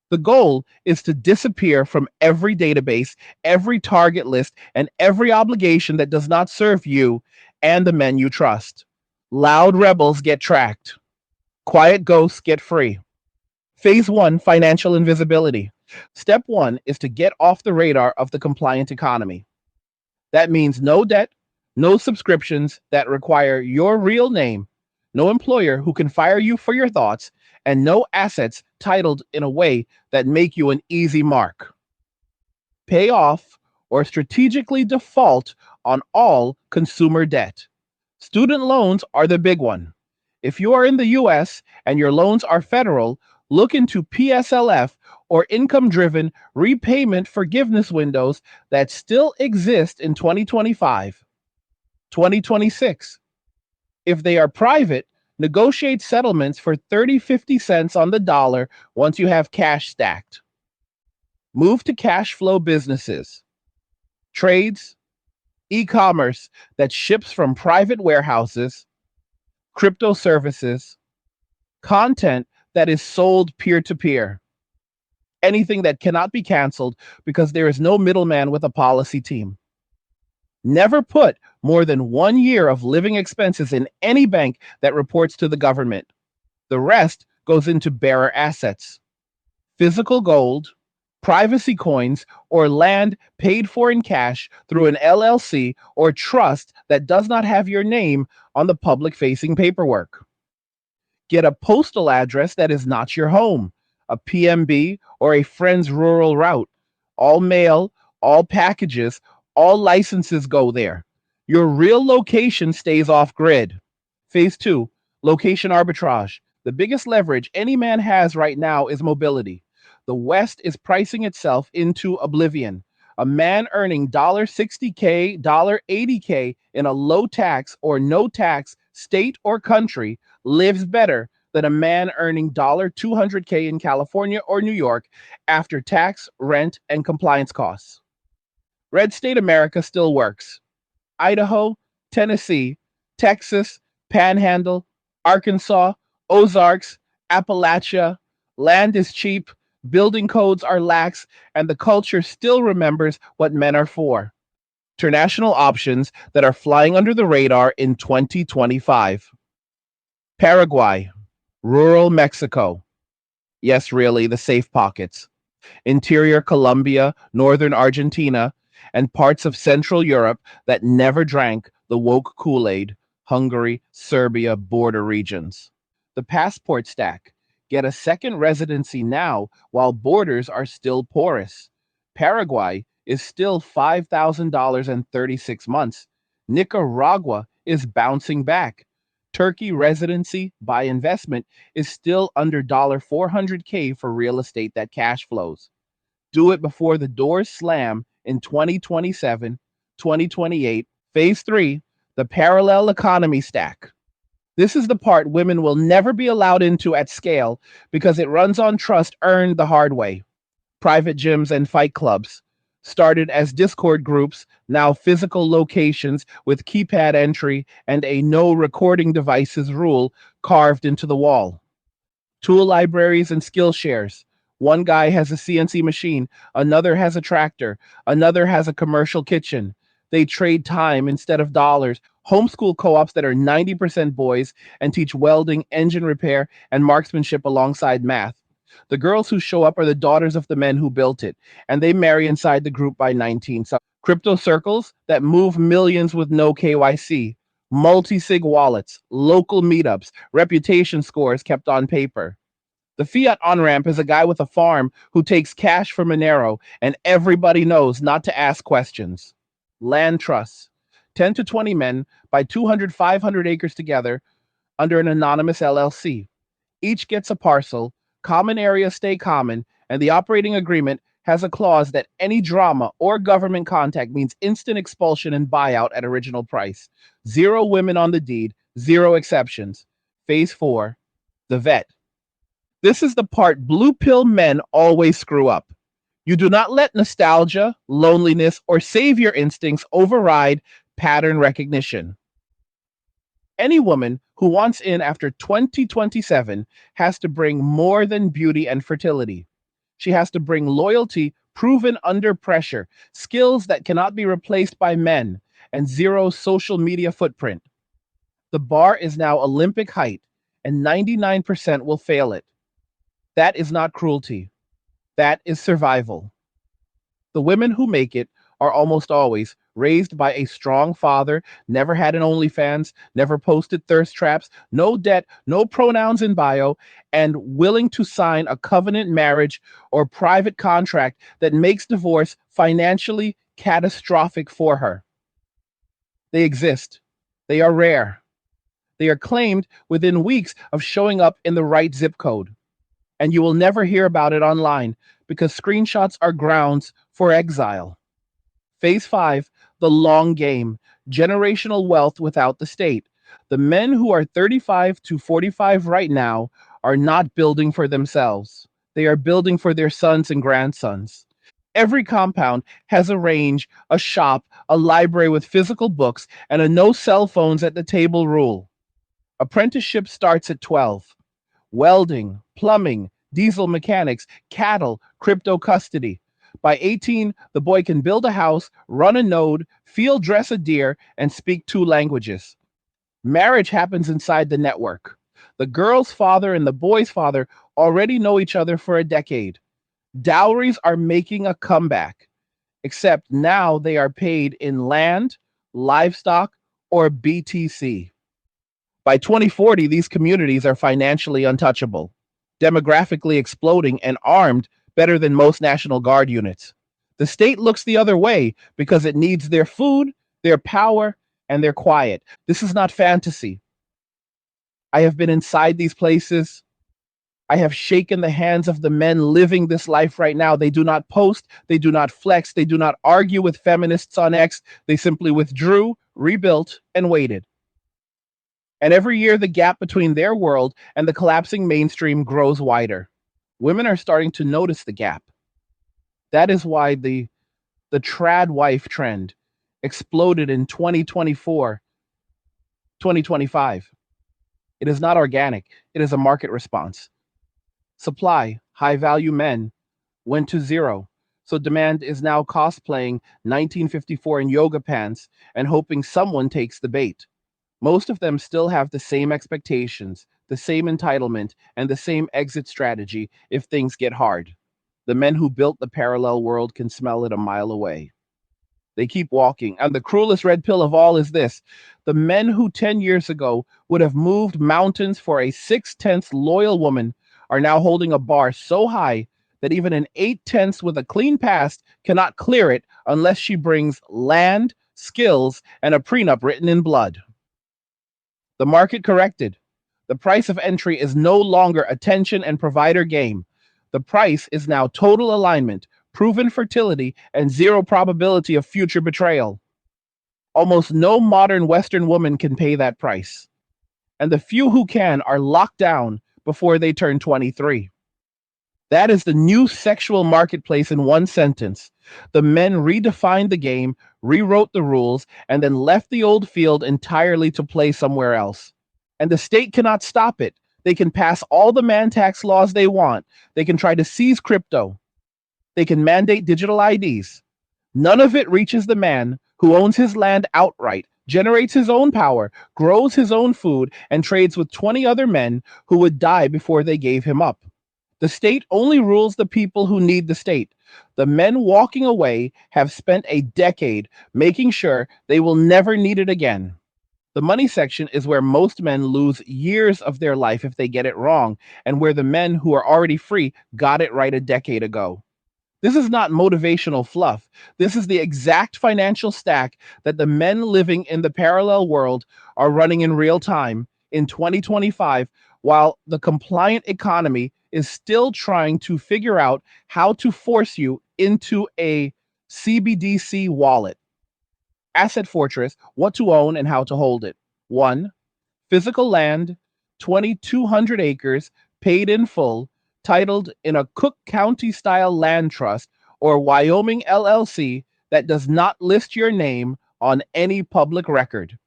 The goal is to disappear from every database, every target list, and every obligation that does not serve you and the men you trust. Loud rebels get tracked. Quiet ghosts get free. Phase one, financial invisibility. Step one is to get off the radar of the compliant economy. That means no debt, no subscriptions that require your real name, no employer who can fire you for your thoughts, and no assets titled in a way that make you an easy mark. Pay off or strategically default on all consumer debt. Student loans are the big one. If you are in the US and your loans are federal, look into PSLF or income driven repayment forgiveness windows that still exist in 2025, 2026. If they are private, negotiate settlements for 30-50 cents on the dollar once you have cash stacked. Move to cash flow businesses, trades, e commerce that ships from private warehouses, crypto services, content that is sold peer to peer, anything that cannot be canceled because there is no middleman with a policy team. Never put more than 1 year of living expenses in any bank that reports to the government. The rest goes into bearer assets, physical gold, privacy coins, or land paid for in cash through an LLC or trust that does not have your name on the public facing paperwork. Get a postal address that is not your home, a PMB, or a friend's rural route. All mail, all packages, all licenses go there. Your real location stays off grid. Phase two, location arbitrage. The biggest leverage any man has right now is mobility. The West is pricing itself into oblivion. A man earning $60K, $80K in a low tax or no tax state or country lives better than a man earning $200K in California or New York after tax, rent, and compliance costs. Red state America still works. Idaho, Tennessee, Texas, Panhandle, Arkansas, Ozarks, Appalachia, land is cheap, building codes are lax, and the culture still remembers what men are for. International options that are flying under the radar in 2025. Paraguay, rural Mexico. Yes, really, the safe pockets. Interior Colombia, northern Argentina, and parts of Central Europe that never drank the woke Kool-Aid, Hungary, Serbia border regions. The passport stack. Get a second residency now while borders are still porous. Paraguay is still $5,000 and 36 months. Nicaragua is bouncing back. Turkey residency by investment is still under $400K for real estate that cash flows. Do it before the doors slam in 2027, 2028. Phase three, the parallel economy stack. This is the part women will never be allowed into at scale because it runs on trust earned the hard way. Private gyms and fight clubs. Started as Discord groups, now physical locations with keypad entry and a no recording devices rule carved into the wall. Tool libraries and skill shares. One guy has a CNC machine, another has a tractor, another has a commercial kitchen. They trade time instead of dollars. Homeschool co ops that are 90% boys and teach welding, engine repair, and marksmanship alongside math. The girls who show up are the daughters of the men who built it, and they marry inside the group by 19. So, crypto circles that move millions with no KYC, multi sig wallets, local meetups, reputation scores kept on paper. The fiat on ramp is a guy with a farm who takes cash from Monero, and everybody knows not to ask questions. Land trusts. 10 to 20 men buy 200, 500 acres together under an anonymous LLC. Each gets a parcel, common areas stay common, and the operating agreement has a clause that any drama or government contact means instant expulsion and buyout at original price. 0 women on the deed, 0 exceptions. Phase 4, the vet. This is the part blue pill men always screw up. You do not let nostalgia, loneliness, or savior instincts override pattern recognition. Any woman who wants in after 2027 has to bring more than beauty and fertility. She has to bring loyalty proven under pressure, skills that cannot be replaced by men, and 0 social media footprint. The bar is now Olympic height, and 99% will fail it. That is not cruelty. That is survival. The women who make it are almost always raised by a strong father, never had an OnlyFans, never posted thirst traps, no debt, no pronouns in bio, and willing to sign a covenant marriage or private contract that makes divorce financially catastrophic for her. They exist. They are rare. They are claimed within weeks of showing up in the right zip code. And you will never hear about it online because screenshots are grounds for exile. Phase 5, the long game, generational wealth without the state. The men who are 35 to 45 right now are not building for themselves. They are building for their sons and grandsons. Every compound has a range, a shop, a library with physical books, and a no cell phones at the table rule. Apprenticeship starts at 12. Welding, plumbing, diesel mechanics, cattle, crypto custody. By 18, the boy can build a house, run a node, field dress a deer, and speak 2 languages. Marriage happens inside the network. The girl's father and the boy's father already know each other for a decade. Dowries are making a comeback, except now they are paid in land, livestock, or BTC. By 2040, these communities are financially untouchable, demographically exploding, and armed better than most National Guard units. The state looks the other way because it needs their food, their power, and their quiet. This is not fantasy. I have been inside these places. I have shaken the hands of the men living this life right now. They do not post, they do not flex, they do not argue with feminists on X. They simply withdrew, rebuilt, and waited. And every year, the gap between their world and the collapsing mainstream grows wider. Women are starting to notice the gap. That is why the trad wife trend exploded in 2024, 2025. It is not organic, it is a market response. Supply, high value men, went to 0. So demand is now cosplaying 1954 in yoga pants and hoping someone takes the bait. Most of them still have the same expectations, the same entitlement, and the same exit strategy if things get hard. The men who built the parallel world can smell it a mile away. They keep walking. And the cruelest red pill of all is this: the men who 10 years ago would have moved mountains for a 6/10 loyal woman are now holding a bar so high that even an 8/10 with a clean past cannot clear it unless she brings land, skills, and a prenup written in blood. The market corrected. The price of entry is no longer attention and provider game. The price is now total alignment, proven fertility, and 0 probability of future betrayal. Almost no modern Western woman can pay that price. And the few who can are locked down before they turn 23. That is the new sexual marketplace in one sentence. The men redefined the game, rewrote the rules, and then left the old field entirely to play somewhere else. And the state cannot stop it. They can pass all the man tax laws they want. They can try to seize crypto. They can mandate digital IDs. None of it reaches the man who owns his land outright, generates his own power, grows his own food, and trades with 20 other men who would die before they gave him up. The state only rules the people who need the state. The men walking away have spent a decade making sure they will never need it again. The money section is where most men lose years of their life if they get it wrong, and where the men who are already free got it right a decade ago. This is not motivational fluff. This is the exact financial stack that the men living in the parallel world are running in real time in 2025, while the compliant economy is still trying to figure out how to force you into a CBDC wallet. Asset Fortress, what to own and how to hold it. 1. Physical land, 2,200 acres, paid in full, titled in a Cook County style land trust or Wyoming LLC that does not list your name on any public record.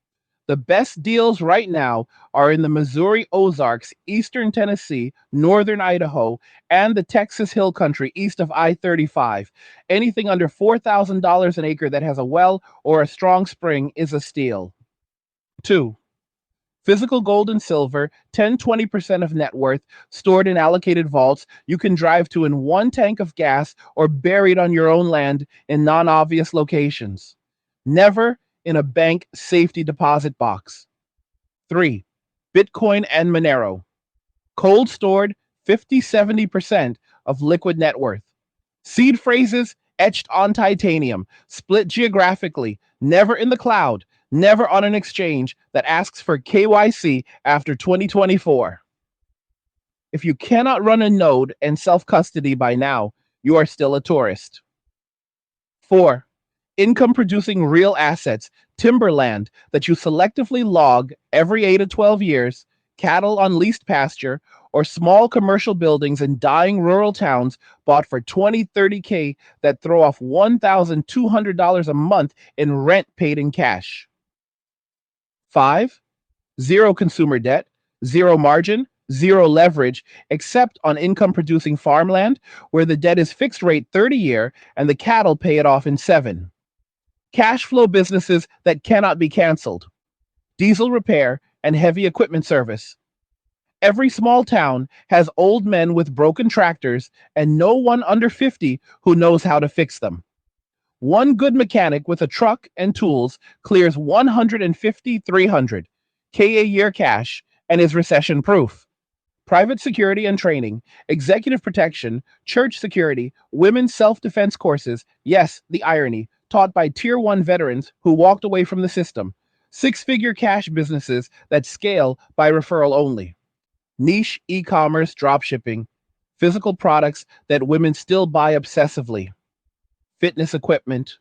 The best deals right now are in the Missouri Ozarks, eastern Tennessee, northern Idaho, and the Texas Hill Country east of I-35. Anything under $4,000 an acre that has a well or a strong spring is a steal. 2. Physical gold and silver, 10-20% of net worth, stored in allocated vaults you can drive to in one tank of gas or buried on your own land in non-obvious locations. Never in a bank safety deposit box. 3. Bitcoin and Monero. Cold stored, 50-70% of liquid net worth. Seed phrases etched on titanium, split geographically, never in the cloud, never on an exchange that asks for KYC after 2024. If you cannot run a node and self-custody by now, you are still a tourist. 4. Income producing real assets, timberland that you selectively log every 8 to 12 years, cattle on leased pasture, or small commercial buildings in dying rural towns bought for 20-30K that throw off $1,200 a month in rent paid in cash. 5. Zero consumer debt, zero margin, zero leverage, except on income producing farmland where the debt is fixed rate 30-year and the cattle pay it off in 7. Cash flow businesses that cannot be canceled. Diesel repair and heavy equipment service. Every small town has old men with broken tractors and no one under 50 who knows how to fix them. One good mechanic with a truck and tools clears 150-300K a year cash and is recession proof. Private security and training, executive protection, church security, women's self-defense courses, yes, the irony, taught by Tier 1 veterans who walked away from the system. 6-figure cash businesses that scale by referral only. Niche e-commerce dropshipping, physical products that women still buy obsessively. Fitness equipment,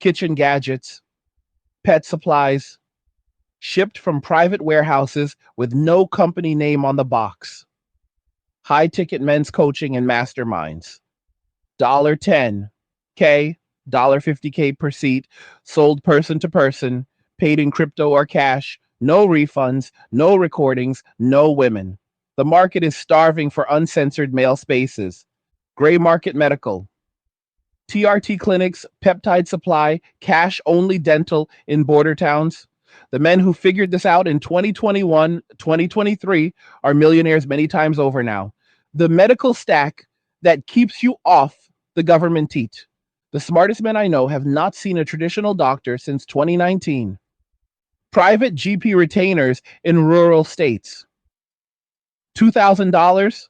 kitchen gadgets, pet supplies, shipped from private warehouses with no company name on the box. High-ticket men's coaching and masterminds. $10K, $50K per seat, sold person to person, paid in crypto or cash, no refunds, no recordings, no women. The market is starving for uncensored male spaces. Gray market medical. TRT clinics, peptide supply, cash-only dental in border towns. The men who figured this out in 2021, 2023 are millionaires many times over now. The medical stack that keeps you off the government teat. The smartest men I know have not seen a traditional doctor since 2019. Private GP retainers in rural states. $2,000,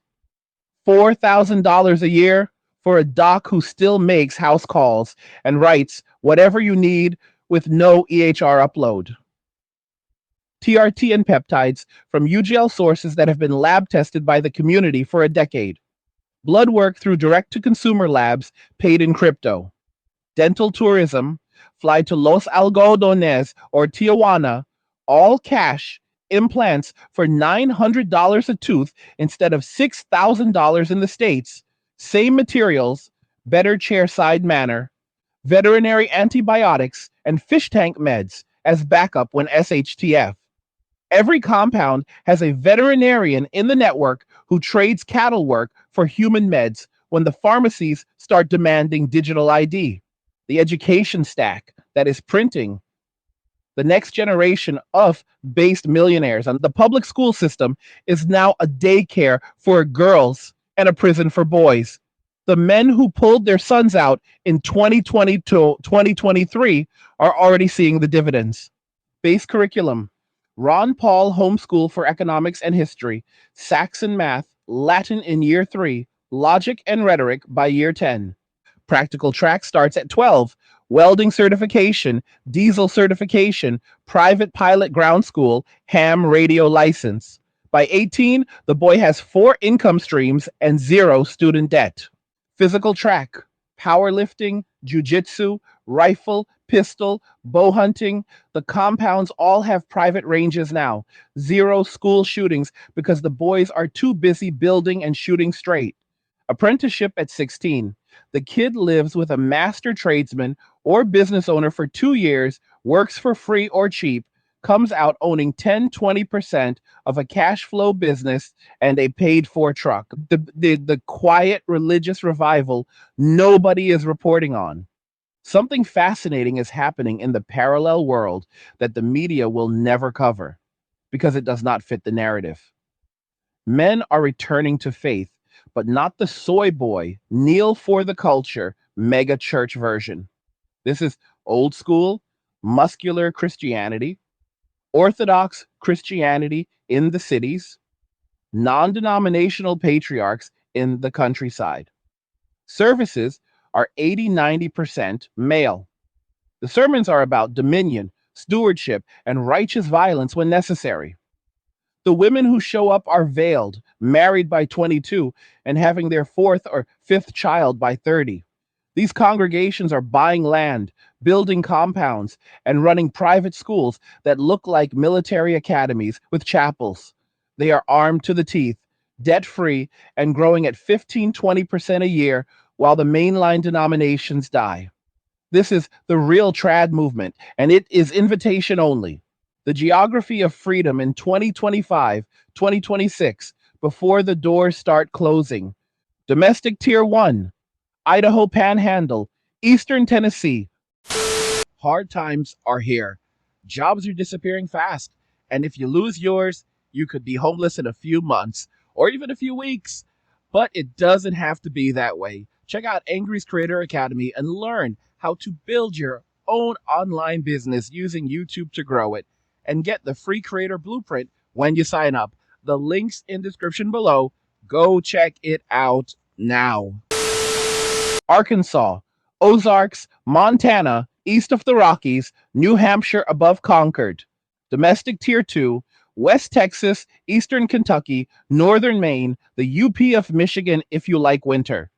$4,000 a year for a doc who still makes house calls and writes whatever you need with no EHR upload. TRT and peptides from UGL sources that have been lab tested by the community for a decade. Blood work through direct-to-consumer labs paid in crypto. Dental tourism, fly to Los Algodones or Tijuana, all cash, implants for $900 a tooth instead of $6,000 in the States. Same materials, better chair-side manner, veterinary antibiotics, and fish tank meds as backup when SHTF. Every compound has a veterinarian in the network who trades cattle work for human meds when the pharmacies start demanding digital ID. The education stack that is printing the next generation of based millionaires. And the public school system is now a daycare for girls and a prison for boys. The men who pulled their sons out in 2020 to 2023 are already seeing the dividends. Base curriculum. Ron Paul Homeschool for Economics and History, Saxon Math, Latin in Year 3, Logic and Rhetoric by Year 10. Practical track starts at 12. Welding certification, diesel certification, private pilot ground school, ham radio license. By 18, the boy has 4 income streams and 0 student debt. Physical track, powerlifting, jujitsu, rifle, pistol, bow hunting. The compounds all have private ranges now. Zero school shootings because the boys are too busy building and shooting straight. Apprenticeship at 16. The kid lives with a master tradesman or business owner for 2 years, works for free or cheap, comes out owning 10-20% of a cash flow business and a paid for truck. The quiet religious revival nobody is reporting on. Something fascinating is happening in the parallel world that the media will never cover because it does not fit the narrative. Men are returning to faith, but not the soy boy, kneel for the culture, mega church version. This is old school, muscular Christianity, Orthodox Christianity in the cities, non denominational patriarchs in the countryside. Services are 80-90% male. The sermons are about dominion, stewardship, and righteous violence when necessary. The women who show up are veiled, married by 22, and having their fourth or fifth child by 30. These congregations are buying land, building compounds, and running private schools that look like military academies with chapels. They are armed to the teeth, debt free, and growing at 15-20% a year while the mainline denominations die. This is the real trad movement, and it is invitation only. The geography of freedom in 2025, 2026, before the doors start closing. Domestic Tier 1, Idaho Panhandle, Eastern Tennessee. Hard times are here. Jobs are disappearing fast. And if you lose yours, you could be homeless in a few months or even a few weeks. But it doesn't have to be that way. Check out Angry's Creator Academy and learn how to build your own online business using YouTube to grow it. And get the free creator blueprint when you sign up. The link's in description below. Go check it out now. Arkansas, Ozarks, Montana, east of the Rockies, New Hampshire above Concord. Domestic Tier 2, West Texas, Eastern Kentucky, Northern Maine, the UP of Michigan if you like winter.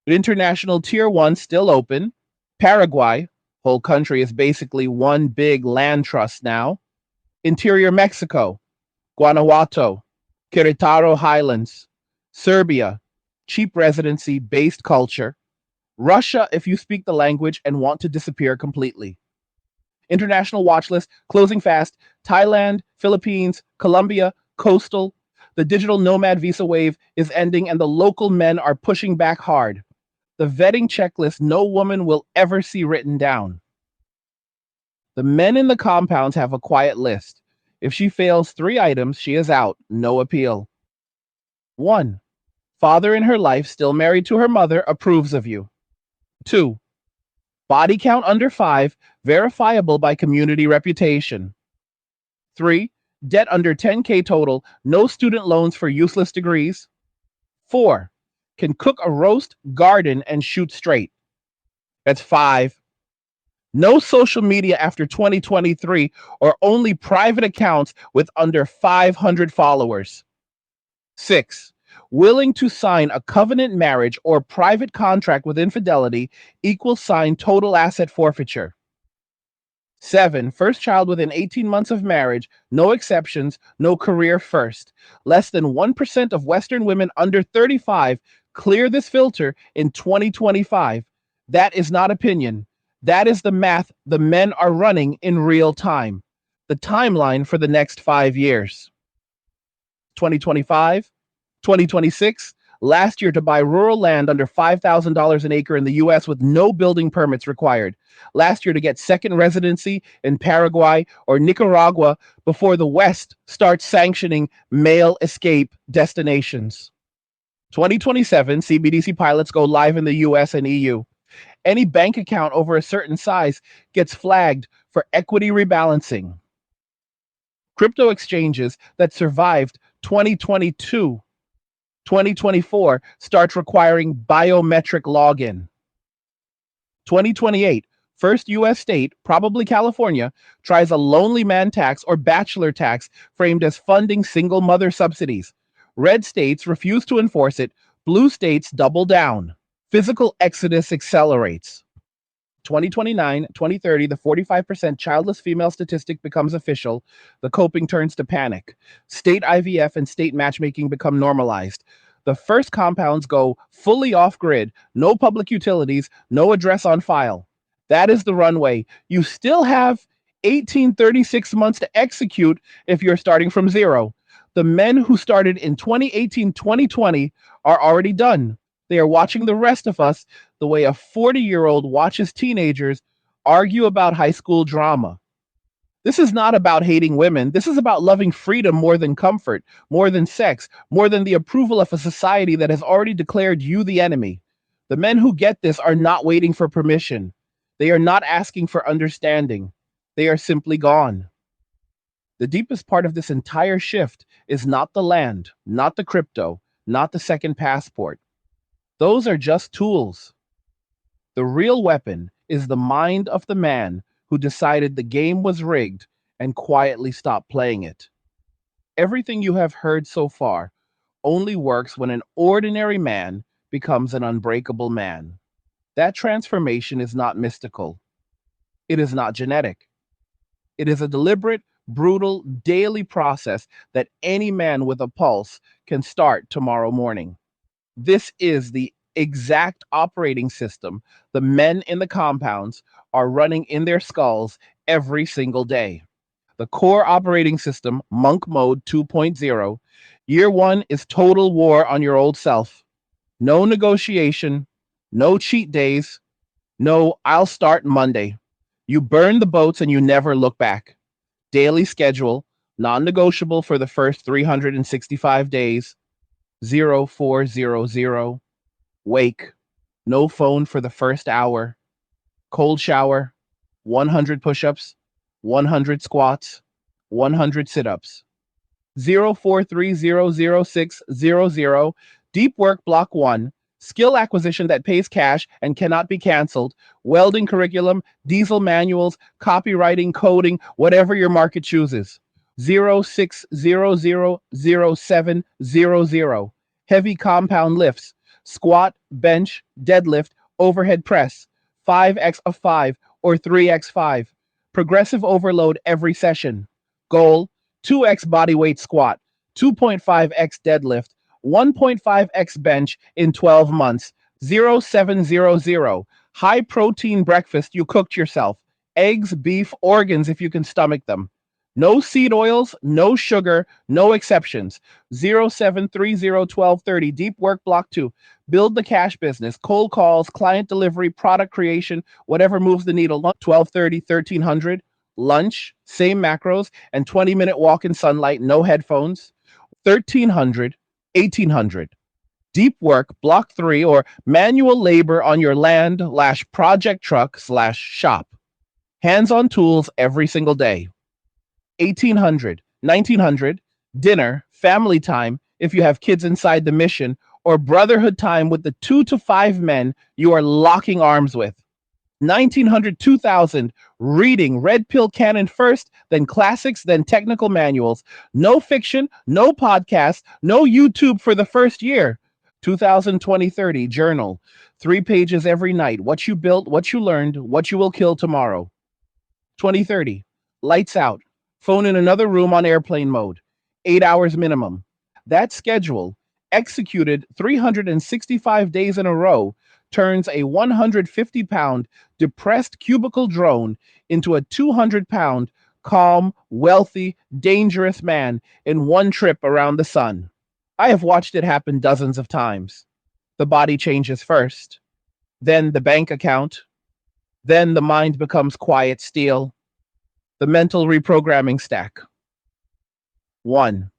International Tier 1 still open. Paraguay, whole country is basically one big land trust now. Interior Mexico, Guanajuato, Querétaro Highlands, Serbia, cheap residency based culture, Russia if you speak the language and want to disappear completely. International watch list closing fast, Thailand, Philippines, Colombia, coastal. The digital nomad visa wave is ending and the local men are pushing back hard. The vetting checklist no woman will ever see written down. The men in the compounds have a quiet list. If she fails 3 items, she is out. No appeal. 1. Father in her life, still married to her mother, approves of you. 2. Body count under 5, verifiable by community reputation. 3. Debt under 10K total, no student loans for useless degrees. 4. Can cook a roast, garden, and shoot straight. That's 5. No social media after 2023 or only private accounts with under 500 followers. 6. Willing to sign a covenant marriage or private contract with infidelity equals sign total asset forfeiture. 7. First child within 18 months of marriage, no exceptions, no career first. Less than 1% of Western women under 35 clear this filter in 2025. That is not opinion. That is the math the men are running in real time. The timeline for the next 5 years. 2025, 2026, last year to buy rural land under $5,000 an acre in the US with no building permits required. Last year to get second residency in Paraguay or Nicaragua before the West starts sanctioning male escape destinations. 2027, CBDC pilots go live in the US and EU. Any bank account over a certain size gets flagged for equity rebalancing. Crypto exchanges that survived 2022, 2024 starts requiring biometric login. 2028, first US state, probably California, tries a lonely man tax or bachelor tax framed as funding single mother subsidies. Red states refuse to enforce it. Blue states double down. Physical exodus accelerates. 2029, 2030, the 45% childless female statistic becomes official. The coping turns to panic. State IVF and state matchmaking become normalized. The first compounds go fully off grid, no public utilities, no address on file. That is the runway. You still have 1836 months to execute if you're starting from zero. The men who started in 2018, 2020 are already done. They are watching the rest of us the way a 40-year-old watches teenagers argue about high school drama. This is not about hating women. This is about loving freedom more than comfort, more than sex, more than the approval of a society that has already declared you the enemy. The men who get this are not waiting for permission. They are not asking for understanding. They are simply gone. The deepest part of this entire shift is not the land, not the crypto, not the second passport. Those are just tools. The real weapon is the mind of the man who decided the game was rigged and quietly stopped playing it. Everything you have heard so far only works when an ordinary man becomes an unbreakable man. That transformation is not mystical. It is not genetic. It is a deliberate, brutal, daily process that any man with a pulse can start tomorrow morning. This is the exact operating system the men in the compounds are running in their skulls every single day. The core operating system, Monk Mode 2.0, year one is total war on your old self. No negotiation, no cheat days, no, I'll start Monday. You burn the boats and you never look back. Daily schedule, non negotiable for the first 365 days, 0400. Wake, no phone for the first hour. Cold shower, 100 push ups, 100 squats, 100 sit ups. 04300600. Deep work block 1. Skill acquisition that pays cash and cannot be canceled. Welding curriculum, diesel manuals, copywriting, coding, whatever your market chooses. 06000700. Heavy compound lifts. Squat, bench, deadlift, overhead press. 5x of 5 or 3x5. Progressive overload every session. Goal 2x bodyweight squat, 2.5x deadlift, 1.5x bench in 12 months. 0700. High protein breakfast you cooked yourself. Eggs, beef, organs if you can stomach them. No seed oils, no sugar, no exceptions. 07301230. Deep work block 2. Build the cash business. Cold calls, client delivery, product creation, whatever moves the needle. 1230 1300. Lunch, same macros, and 20-minute walk in sunlight, no headphones. 1300, 1800. Deep work, block 3, or manual labor on your land / project truck / shop. Hands on tools every single day. 1800, 1900. Dinner, family time if you have kids inside the mission, or brotherhood time with the 2 to 5 men you are locking arms with. 1900, 2000, reading Red Pill Canon first, then classics, then technical manuals. No fiction, no podcast, no YouTube for the first year. 2000, 2030, journal. 3 pages every night. What you built, what you learned, what you will kill tomorrow. 2030, lights out. Phone in another room on airplane mode. 8 hours minimum. That schedule, executed 365 days in a row, turns a 150-pound depressed cubicle drone into a 200-pound calm, wealthy, dangerous man in one trip around the sun. I have watched it happen dozens of times. The body changes first, then the bank account, then the mind becomes quiet steel. The mental reprogramming stack. 1.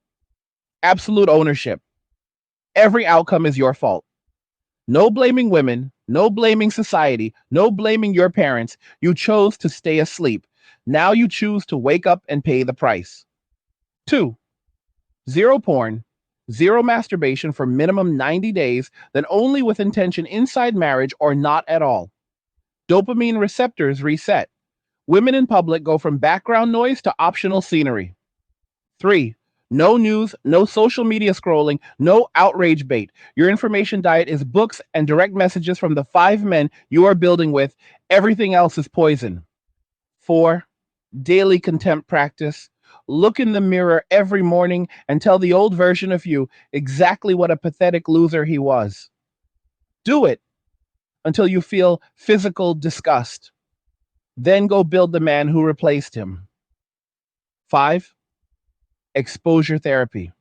Absolute ownership. Every outcome is your fault. No blaming women, no blaming society, no blaming your parents. You chose to stay asleep. Now you choose to wake up and pay the price. 2. Zero porn, zero masturbation for minimum 90 days, then only with intention inside marriage or not at all. Dopamine receptors reset. Women in public go from background noise to optional scenery. 3. No news, no social media scrolling, no outrage bait. Your information diet is books and direct messages from the 5 men you are building with. Everything else is poison. 4. Daily contempt practice. Look in the mirror every morning and tell the old version of you exactly what a pathetic loser he was. Do it until you feel physical disgust. Then go build the man who replaced him. 5. Exposure therapy.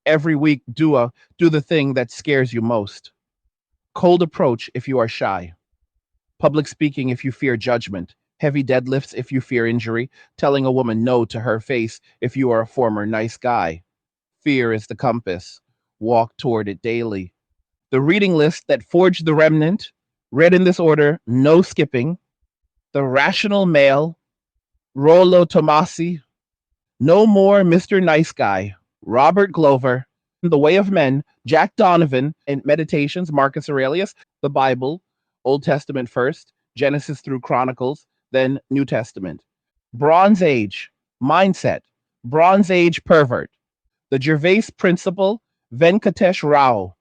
Every week, do the thing that scares you most. Cold approach if you are shy. Public speaking if you fear judgment. Heavy deadlifts if you fear injury. Telling a woman no to her face if you are a former nice guy. Fear is the compass. Walk toward it daily. The reading list that forged the remnant, read in this order, no skipping. The Rational Male, Rollo Tomasi, No More Mr. Nice Guy, Robert Glover, The Way of Men, Jack Donovan, and Meditations, Marcus Aurelius, the Bible, Old Testament first, Genesis through Chronicles, then New Testament. Bronze Age, Mindset, Bronze Age Pervert, The Gervais Principle, Venkatesh Rao,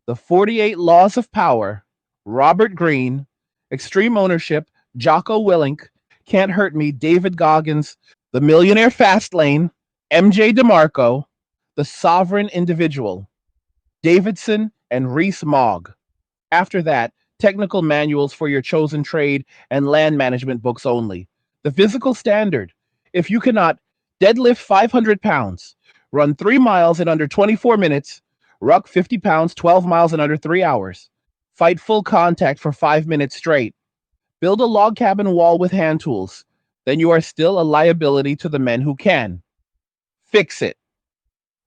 The 48 Laws of Power, Robert Greene, Extreme Ownership, Jocko Willink, Can't Hurt Me, David Goggins, The Millionaire Fastlane, MJ DeMarco, The Sovereign Individual, Davidson and Rees Mogg. After that, technical manuals for your chosen trade and land management books only. The physical standard. If you cannot deadlift 500 pounds, run 3 miles in under 24 minutes, ruck 50 pounds 12 miles in under 3 hours, fight full contact for 5 minutes straight, build a log cabin wall with hand tools, then you are still a liability to the men who can. Fix it.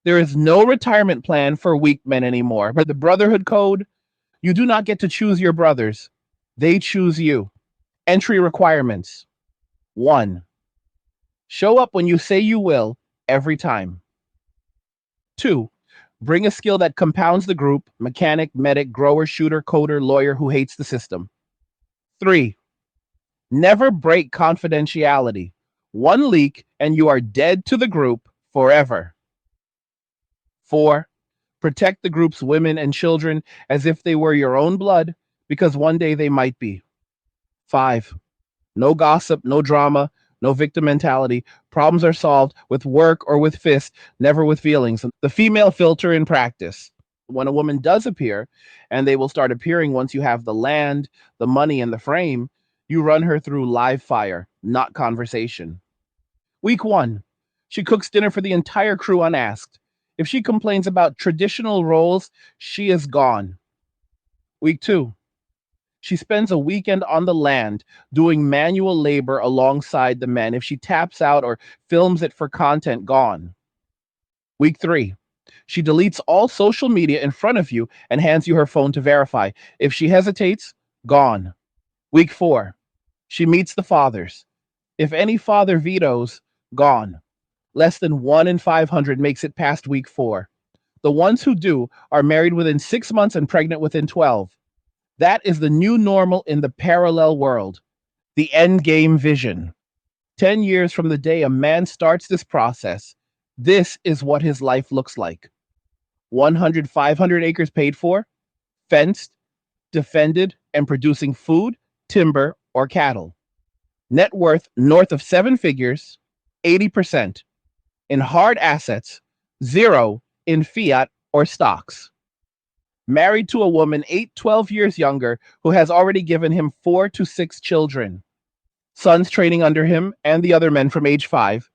There is no retirement plan for weak men anymore. But the Brotherhood Code, you do not get to choose your brothers. They choose you. Entry requirements. 1. Show up when you say you will every time. 2. Bring a skill that compounds the group: mechanic, medic, grower, shooter, coder, lawyer who hates the system. 3. Never break confidentiality. One leak and you are dead to the group forever. 4. Protect the group's women and children as if they were your own blood, because one day they might be. 5. No gossip, no drama, no victim mentality. Problems are solved with work or with fists, never with feelings. The female filter in practice. When a woman does appear, and they will start appearing once you have the land, the money, and the frame, you run her through live fire, not conversation. Week 1. She cooks dinner for the entire crew unasked. If she complains about traditional roles, she is gone. Week 2. She spends a weekend on the land doing manual labor alongside the men. If she taps out or films it for content, gone. Week 3. She deletes all social media in front of you and hands you her phone to verify. If she hesitates, gone. Week 4. She meets the fathers. If any father vetoes, gone. Less than 1 in 500 makes it past week 4. The ones who do are married within 6 months and pregnant within 12. That is the new normal in the parallel world. The end game vision. 10 years from the day a man starts this process, this is what his life looks like. 100, 500 acres paid for, fenced, defended, and producing food, timber, or cattle. Net worth north of 7 figures, 80%. In hard assets, 0 in fiat or stocks. Married to a woman 12 years younger who has already given him 4 to 6 children. Sons training under him and the other men from age 5.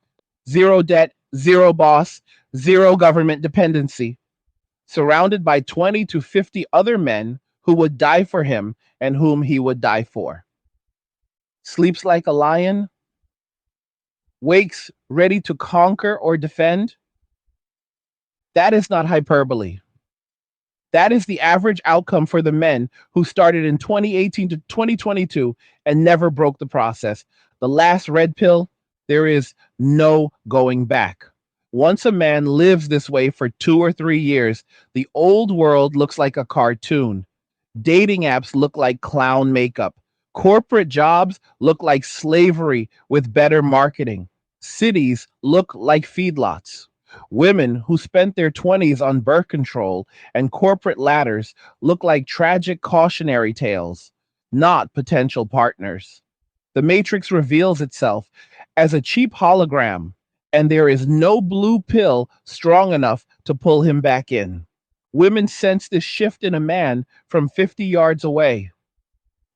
0 debt, 0 boss, 0 government dependency. Surrounded by 20 to 50 other men who would die for him and whom he would die for. Sleeps like a lion. Wakes ready to conquer or defend. That is not hyperbole. That is the average outcome for the men who started in 2018 to 2022 and never broke the process. The last red pill, there is no going back. Once a man lives this way for 2 or 3 years, the old world looks like a cartoon. Dating apps look like clown makeup. Corporate jobs look like slavery with better marketing. Cities look like feedlots. Women who spent their 20s on birth control and corporate ladders look like tragic cautionary tales, not potential partners. The Matrix reveals itself as a cheap hologram, and there is no blue pill strong enough to pull him back in. Women sense this shift in a man from 50 yards away.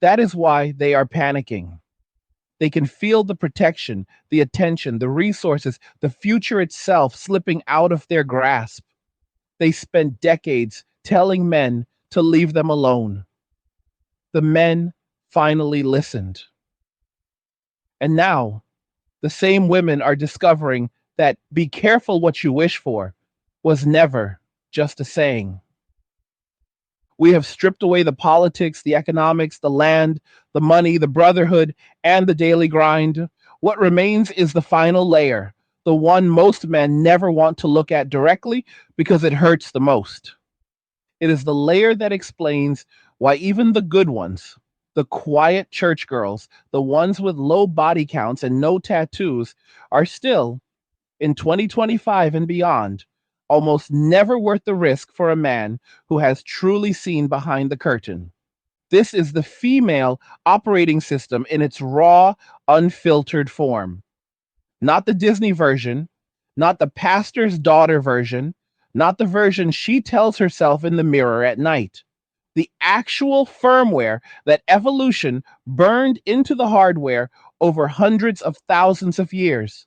That is why they are panicking. They can feel the protection, the attention, the resources, the future itself slipping out of their grasp. They spent decades telling men to leave them alone. The men finally listened. And now, the same women are discovering that be careful what you wish for was never just a saying. We have stripped away the politics, the economics, the land, the money, the brotherhood, and the daily grind. What remains is the final layer, the one most men never want to look at directly because it hurts the most. It is the layer that explains why even the good ones, the quiet church girls, the ones with low body counts and no tattoos, are still, in 2025 and beyond, almost never worth the risk for a man who has truly seen behind the curtain. This is the female operating system in its raw, unfiltered form. Not the Disney version, not the pastor's daughter version, not the version she tells herself in the mirror at night. The actual firmware that evolution burned into the hardware over hundreds of thousands of years,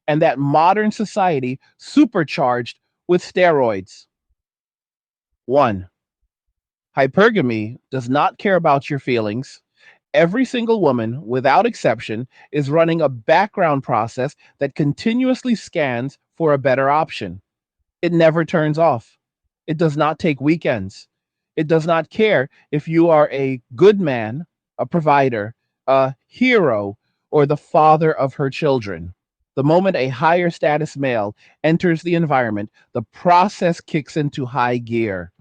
and that modern society supercharged with steroids. 1. Hypergamy does not care about your feelings. Every single woman, without exception, is running a background process that continuously scans for a better option. It never turns off. It does not take weekends. It does not care if you are a good man, a provider, a hero, or the father of her children. The moment a higher status male enters the environment, the process kicks into high gear.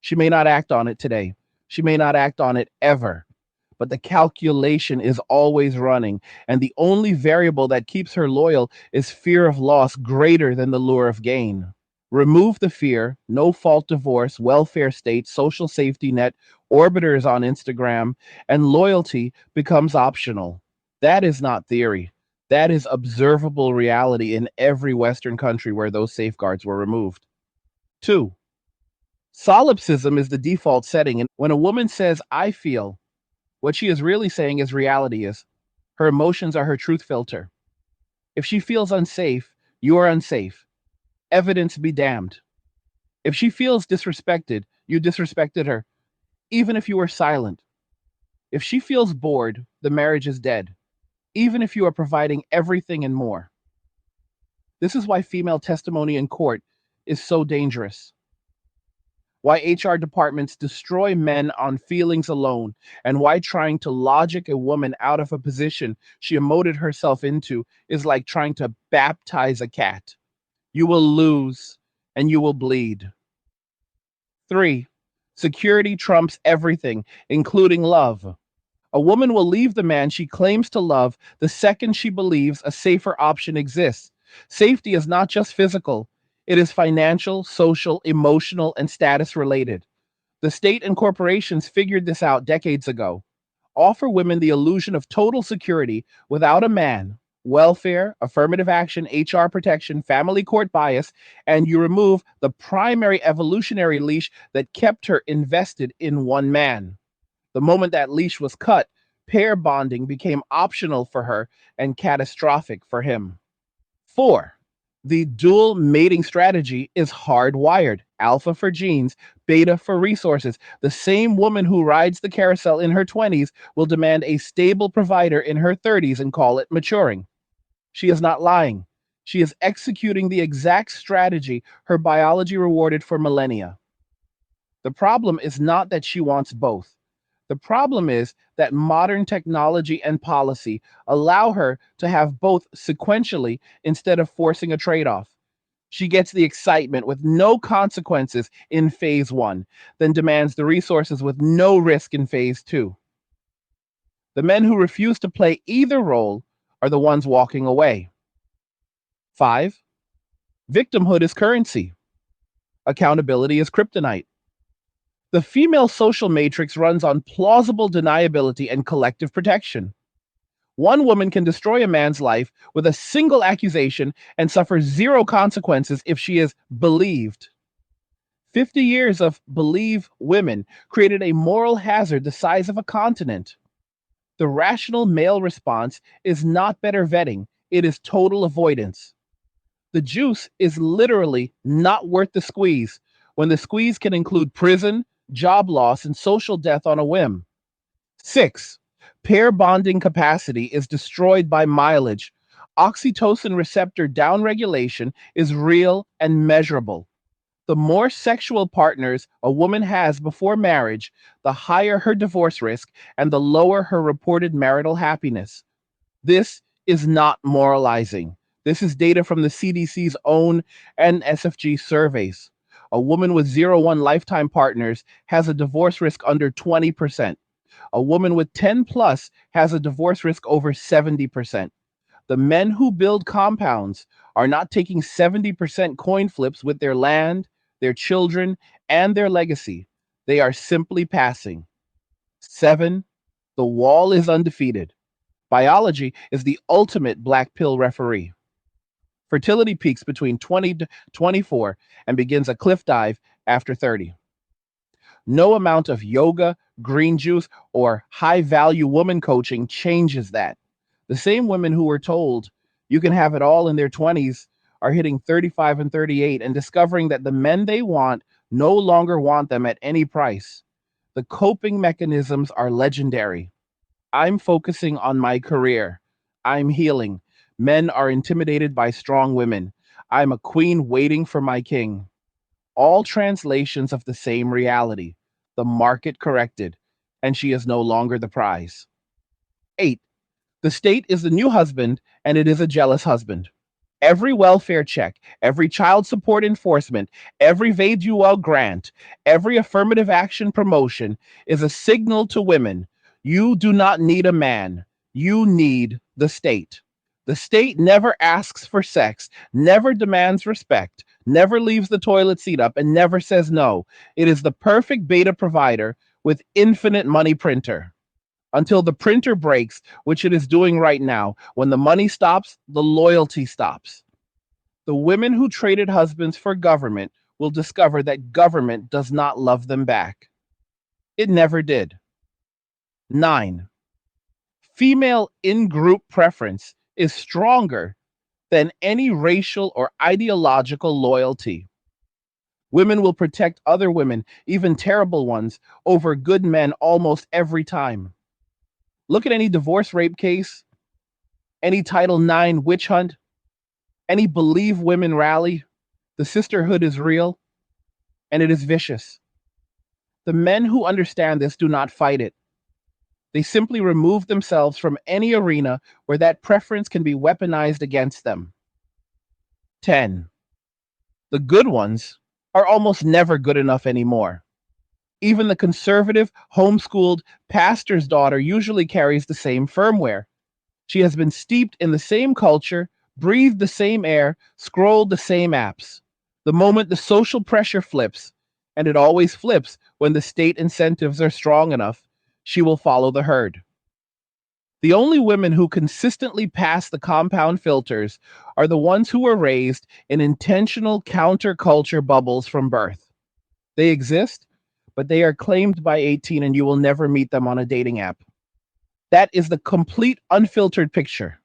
She may not act on it today. She may not act on it ever. But the calculation is always running, and the only variable that keeps her loyal is fear of loss greater than the lure of gain. Remove the fear, no fault divorce, welfare state, social safety net, orbiters on Instagram, and loyalty becomes optional. That is not theory. That is observable reality in every Western country where those safeguards were removed. 2. Solipsism is the default setting, and when a woman says, I feel, what she is really saying is reality is. Her emotions are her truth filter. If she feels unsafe, you are unsafe. Evidence be damned. If she feels disrespected, you disrespected her, even if you were silent. If she feels bored, the marriage is dead, even if you are providing everything and more. This is why female testimony in court is so dangerous. Why HR departments destroy men on feelings alone, and why trying to logic a woman out of a position she emoted herself into is like trying to baptize a cat. You will lose and you will bleed. 3. Security trumps everything, including love. A woman will leave the man she claims to love the second she believes a safer option exists. Safety is not just physical, it is financial, social, emotional, and status related. The state and corporations figured this out decades ago. Offer women the illusion of total security without a man, welfare, affirmative action, HR protection, family court bias, and you remove the primary evolutionary leash that kept her invested in one man. The moment that leash was cut, pair bonding became optional for her and catastrophic for him. 4. The dual mating strategy is hardwired. Alpha for genes, beta for resources. The same woman who rides the carousel in her 20s will demand a stable provider in her 30s and call it maturing. She is not lying. She is executing the exact strategy her biology rewarded for millennia. The problem is not that she wants both. The problem is that modern technology and policy allow her to have both sequentially instead of forcing a trade off. She gets the excitement with no consequences in phase 1, then demands the resources with no risk in phase 2. The men who refuse to play either role are the ones walking away. 5. Victimhood is currency. Accountability is kryptonite. The female social matrix runs on plausible deniability and collective protection. One woman can destroy a man's life with a single accusation and suffer zero consequences if she is believed. 50 years of believe women created a moral hazard the size of a continent. The rational male response is not better vetting, it is total avoidance. The juice is literally not worth the squeeze when the squeeze can include prison, job loss, and social death on a whim. 6. Pair bonding capacity is destroyed by mileage. Oxytocin receptor downregulation is real and measurable. The more sexual partners a woman has before marriage, the higher her divorce risk and the lower her reported marital happiness. This is not moralizing. This is data from the CDC's own NSFG surveys. A woman with 0-1 lifetime partners has a divorce risk under 20%. A woman with 10 plus has a divorce risk over 70%. The men who build compounds are not taking 70% coin flips with their land, their children, and their legacy. They are simply passing. 7. The wall is undefeated. Biology is the ultimate black pill referee. Fertility peaks between 20 to 24 and begins a cliff dive after 30. No amount of yoga, green juice, or high value woman coaching changes that. The same women who were told you can have it all in their 20s are hitting 35 and 38 and discovering that the men they want no longer want them at any price. The coping mechanisms are legendary. I'm focusing on my career. I'm healing. Men are intimidated by strong women. I'm a queen waiting for my king. All translations of the same reality. The market corrected, and she is no longer the prize. 8. The state is the new husband, and it is a jealous husband. Every welfare check, every child support enforcement, every VADUL grant, every affirmative action promotion is a signal to women you do not need a man, you need the state. The state never asks for sex, never demands respect, never leaves the toilet seat up, and never says no. It is the perfect beta provider with infinite money printer. Until the printer breaks, which it is doing right now. When the money stops, the loyalty stops. The women who traded husbands for government will discover that government does not love them back. It never did. 9. Female in-group preference is stronger than any racial or ideological loyalty. Women will protect other women, even terrible ones, over good men almost every time. Look at any divorce rape case, any Title IX witch hunt, any Believe Women rally. The sisterhood is real, and it is vicious. The men who understand this do not fight it. They simply remove themselves from any arena where that preference can be weaponized against them. 10. The good ones are almost never good enough anymore. Even the conservative, homeschooled pastor's daughter usually carries the same firmware. She has been steeped in the same culture, breathed the same air, scrolled the same apps. The moment the social pressure flips, and it always flips when the state incentives are strong enough, she will follow the herd. The only women who consistently pass the compound filters are the ones who were raised in intentional counterculture bubbles from birth. They exist, but they are claimed by 18 and you will never meet them on a dating app. That is the complete unfiltered picture.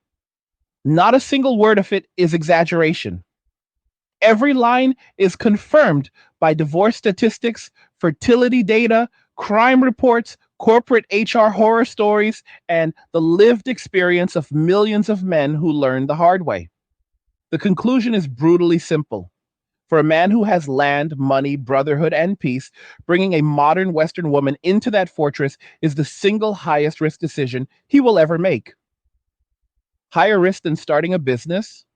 Not a single word of it is exaggeration. Every line is confirmed by divorce statistics, fertility data, crime reports, corporate HR horror stories, and the lived experience of millions of men who learned the hard way. The conclusion is brutally simple. For a man who has land, money, brotherhood, and peace, bringing a modern Western woman into that fortress is the single highest risk decision he will ever make. Higher risk than starting a business,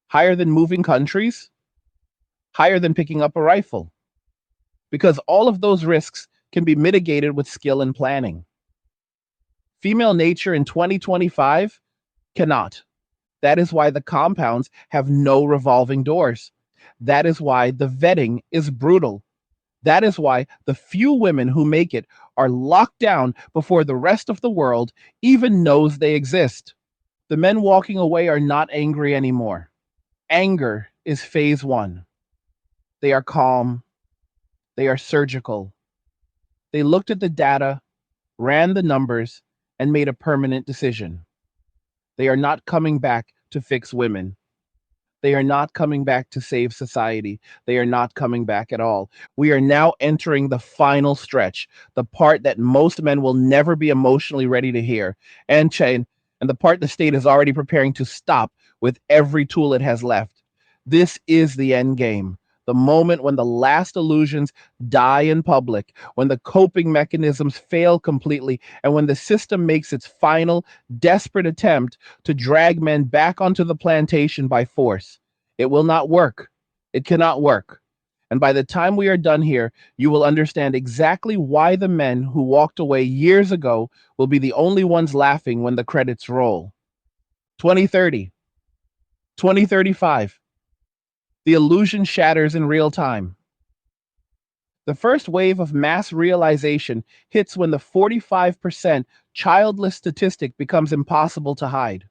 higher than moving countries, higher than picking up a rifle. Because all of those risks can be mitigated with skill and planning. Female nature in 2025 cannot. That is why the compounds have no revolving doors. That is why the vetting is brutal. That is why the few women who make it are locked down before the rest of the world even knows they exist. The men walking away are not angry anymore. Anger is phase one. They are calm. They are surgical. They looked at the data, ran the numbers, and made a permanent decision. They are not coming back to fix women. They are not coming back to save society. They are not coming back at all. We are now entering the final stretch, the part that most men will never be emotionally ready to hear, and chain, and the part the state is already preparing to stop with every tool it has left. This is the end game. The moment when the last illusions die in public, when the coping mechanisms fail completely, and when the system makes its final, desperate attempt to drag men back onto the plantation by force. It will not work. It cannot work. And by the time we are done here, you will understand exactly why the men who walked away years ago will be the only ones laughing when the credits roll. 2030, 2035. The illusion shatters in real time. The first wave of mass realization hits when the 45% childless statistic becomes impossible to hide.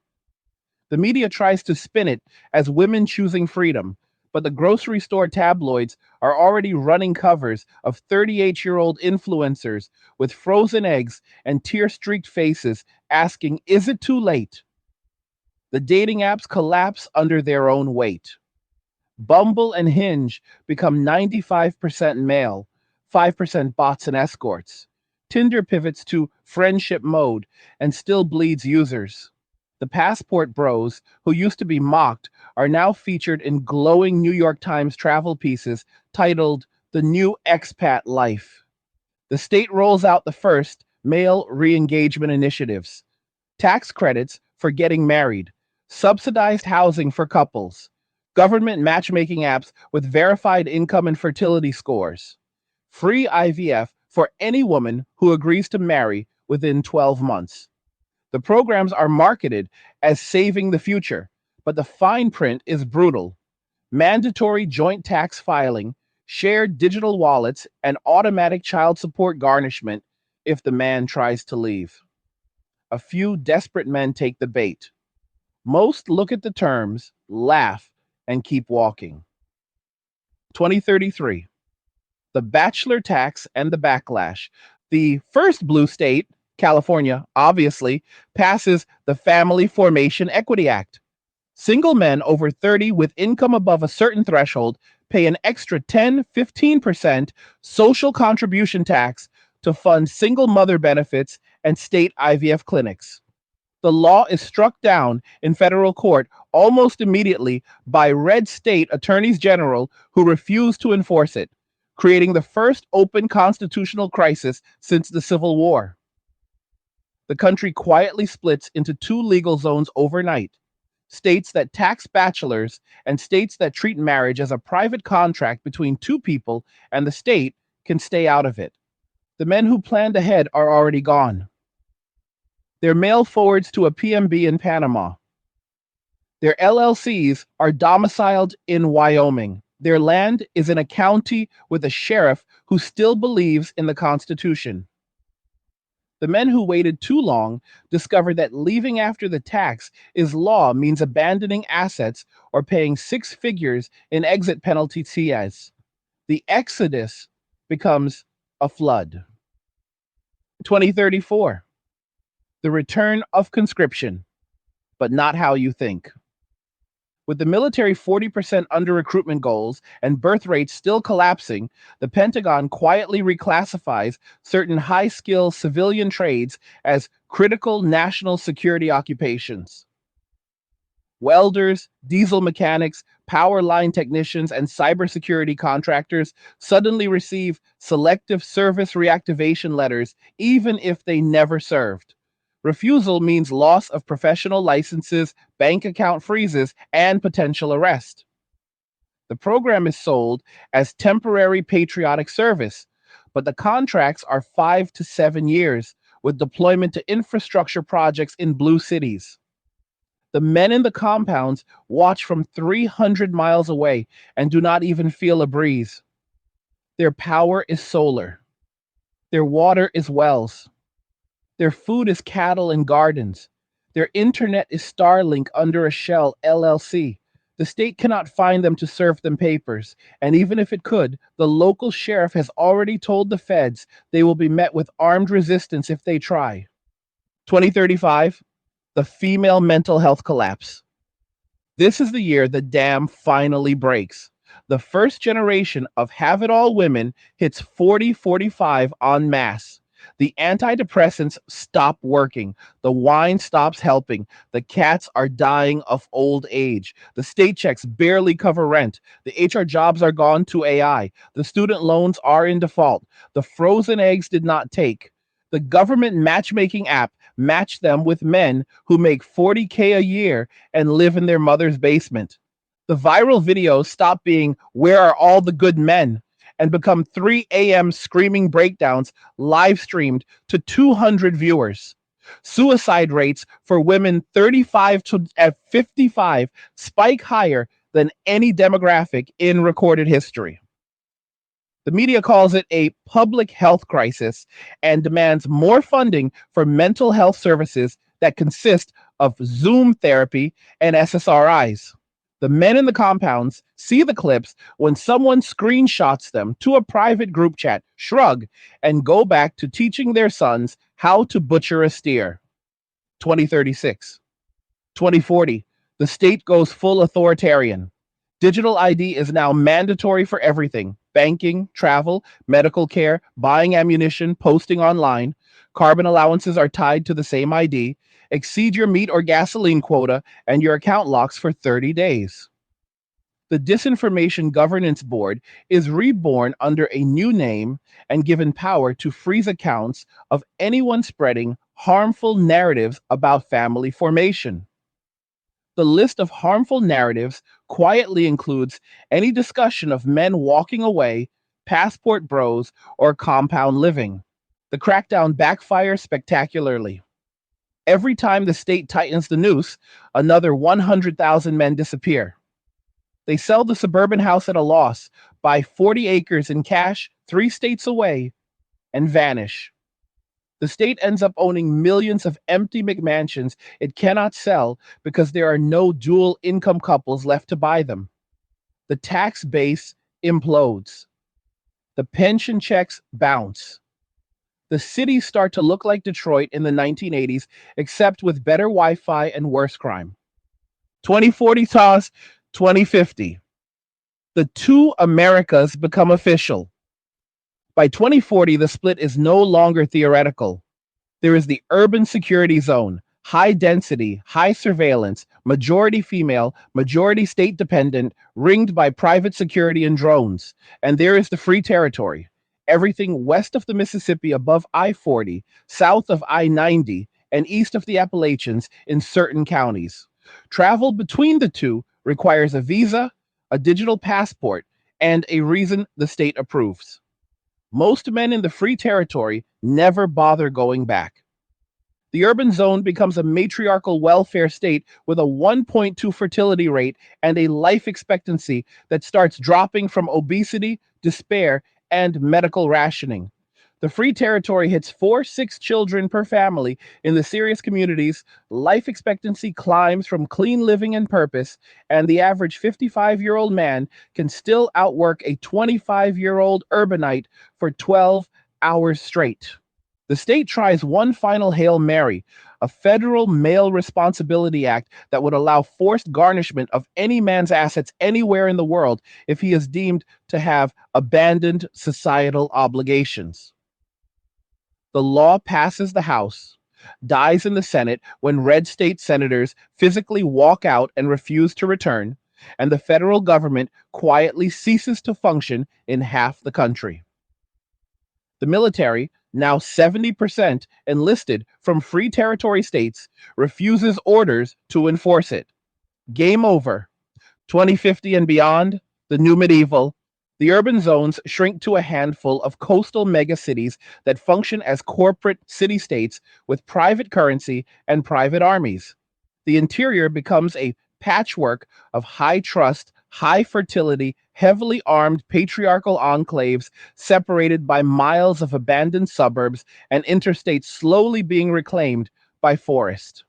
The media tries to spin it as women choosing freedom, but the grocery store tabloids are already running covers of 38-year-old influencers with frozen eggs and tear-streaked faces asking, "Is it too late?" The dating apps collapse under their own weight. Bumble and Hinge become 95% male, 5% bots and escorts. Tinder pivots to friendship mode and still bleeds users. The passport bros, who used to be mocked, are now featured in glowing New York Times travel pieces titled The New Expat Life. The state rolls out the first male re engagement initiatives: tax credits for getting married, subsidized housing for couples, government matchmaking apps with verified income and fertility scores, free IVF for any woman who agrees to marry within 12 months. The programs are marketed as saving the future, but the fine print is brutal. Mandatory joint tax filing, shared digital wallets, and automatic child support garnishment if the man tries to leave. A few desperate men take the bait. Most look at the terms, laugh, and keep walking. 2033. The bachelor tax and the backlash. The first blue state, California, obviously, passes the Family Formation Equity Act. Single men over 30 with income above a certain threshold pay an extra 10-15% social contribution tax to fund single mother benefits and state IVF clinics. The law is struck down in federal court almost immediately by red state attorneys general who refuse to enforce it, creating the first open constitutional crisis since the Civil War. The country quietly splits into two legal zones overnight: states that tax bachelors and states that treat marriage as a private contract between two people, and the state can stay out of it. The men who planned ahead are already gone. Their mail forwards to a PMB in Panama. Their LLCs are domiciled in Wyoming. Their land is in a county with a sheriff who still believes in the Constitution. The men who waited too long discovered that leaving after the tax is law means abandoning assets or paying six figures in exit penalty TS. The exodus becomes a flood. 2034. The return of conscription, but not how you think. With the military 40% under recruitment goals and birth rates still collapsing, the Pentagon quietly reclassifies certain high skill civilian trades as critical national security occupations. Welders, diesel mechanics, power line technicians, and cybersecurity contractors suddenly receive selective service reactivation letters even if they never served. Refusal means loss of professional licenses, bank account freezes, and potential arrest. The program is sold as temporary patriotic service, but the contracts are 5 to 7 years with deployment to infrastructure projects in blue cities. The men in the compounds watch from 300 miles away and do not even feel a breeze. Their power is solar. Their water is wells. Their food is cattle and gardens. Their internet is Starlink under a shell LLC. The state cannot find them to serve them papers, and even if it could, the local sheriff has already told the feds they will be met with armed resistance if they try. 2035, the female mental health collapse. This is the year the dam finally breaks. The first generation of have it all women hits 40-45 en masse. The antidepressants stop working. The wine stops helping. The cats are dying of old age. The state checks barely cover rent. The HR jobs are gone to AI. The student loans are in default. The frozen eggs did not take. The government matchmaking app matched them with men who make 40K a year and live in their mother's basement. The viral videos stop being "Where are all the good men?" and become 3 a.m. screaming breakdowns live streamed to 200 viewers. Suicide rates for women 35 to 55 spike higher than any demographic in recorded history. The media calls it a public health crisis and demands more funding for mental health services that consist of Zoom therapy and SSRIs. The men in the compounds see the clips when someone screenshots them to a private group chat, shrug, and go back to teaching their sons how to butcher a steer. 2036. 2040. The state goes full authoritarian. Digital ID is now mandatory for everything: banking, travel, medical care, buying ammunition, posting online. Carbon allowances are tied to the same ID. Exceed your meat or gasoline quota, and your account locks for 30 days. The Disinformation Governance Board is reborn under a new name and given power to freeze accounts of anyone spreading harmful narratives about family formation. The list of harmful narratives quietly includes any discussion of men walking away, passport bros, or compound living. The crackdown backfires spectacularly. Every time the state tightens the noose, another 100,000 men disappear. They sell the suburban house at a loss, buy 40 acres in cash 3 states away, and vanish. The state ends up owning millions of empty McMansions it cannot sell because there are no dual income couples left to buy them. The tax base implodes. The pension checks bounce. The cities start to look like Detroit in the 1980s, except with better Wi Fi and worse crime. 2040 toss, 2050. The two Americas become official. By 2040, the split is no longer theoretical. There is the urban security zone, high density, high surveillance, majority female, majority state dependent, ringed by private security and drones. And there is the free territory, everything west of the Mississippi above I-40, south of I-90, and east of the Appalachians in certain counties. Travel between the two requires a visa, a digital passport, and a reason the state approves. Most men in the free territory never bother going back. The urban zone becomes a matriarchal welfare state with a 1.2 fertility rate and a life expectancy that starts dropping from obesity, despair, and medical rationing. The free territory hits 4-6 children per family. In the serious communities, life expectancy climbs from clean living and purpose, and the average 55-year-old man can still outwork a 25-year-old urbanite for 12 hours straight. The state tries one final Hail Mary, a federal Male Responsibility Act that would allow forced garnishment of any man's assets anywhere in the world if he is deemed to have abandoned societal obligations. The law passes the House, dies in the Senate when red state senators physically walk out and refuse to return, and the federal government quietly ceases to function in half the country. The military, now 70% enlisted from free territory states, refuses orders to enforce it. Game over. 2050 and beyond, the new medieval. The urban zones shrink to a handful of coastal megacities that function as corporate city states with private currency and private armies. The interior becomes a patchwork of high trust, high fertility, heavily armed patriarchal enclaves separated by miles of abandoned suburbs and interstates slowly being reclaimed by forest.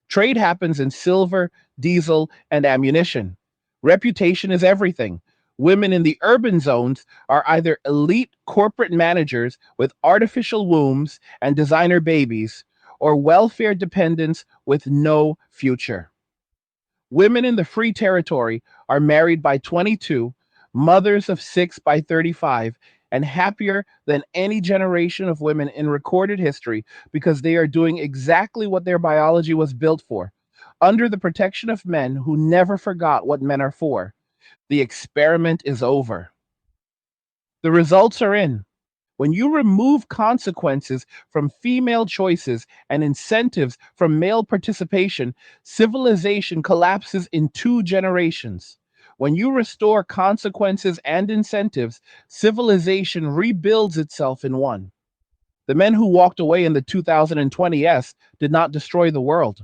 Trade happens in silver, diesel, and ammunition. Reputation is everything. Women in the urban zones are either elite corporate managers with artificial wombs and designer babies, or welfare dependents with no future. Women in the free territory are married by 22, mothers of 6 by 35, and happier than any generation of women in recorded history because they are doing exactly what their biology was built for, under the protection of men who never forgot what men are for. The experiment is over. The results are in. When you remove consequences from female choices and incentives from male participation, civilization collapses in 2 generations. When you restore consequences and incentives, civilization rebuilds itself in one. The men who walked away in the 2020s did not destroy the world.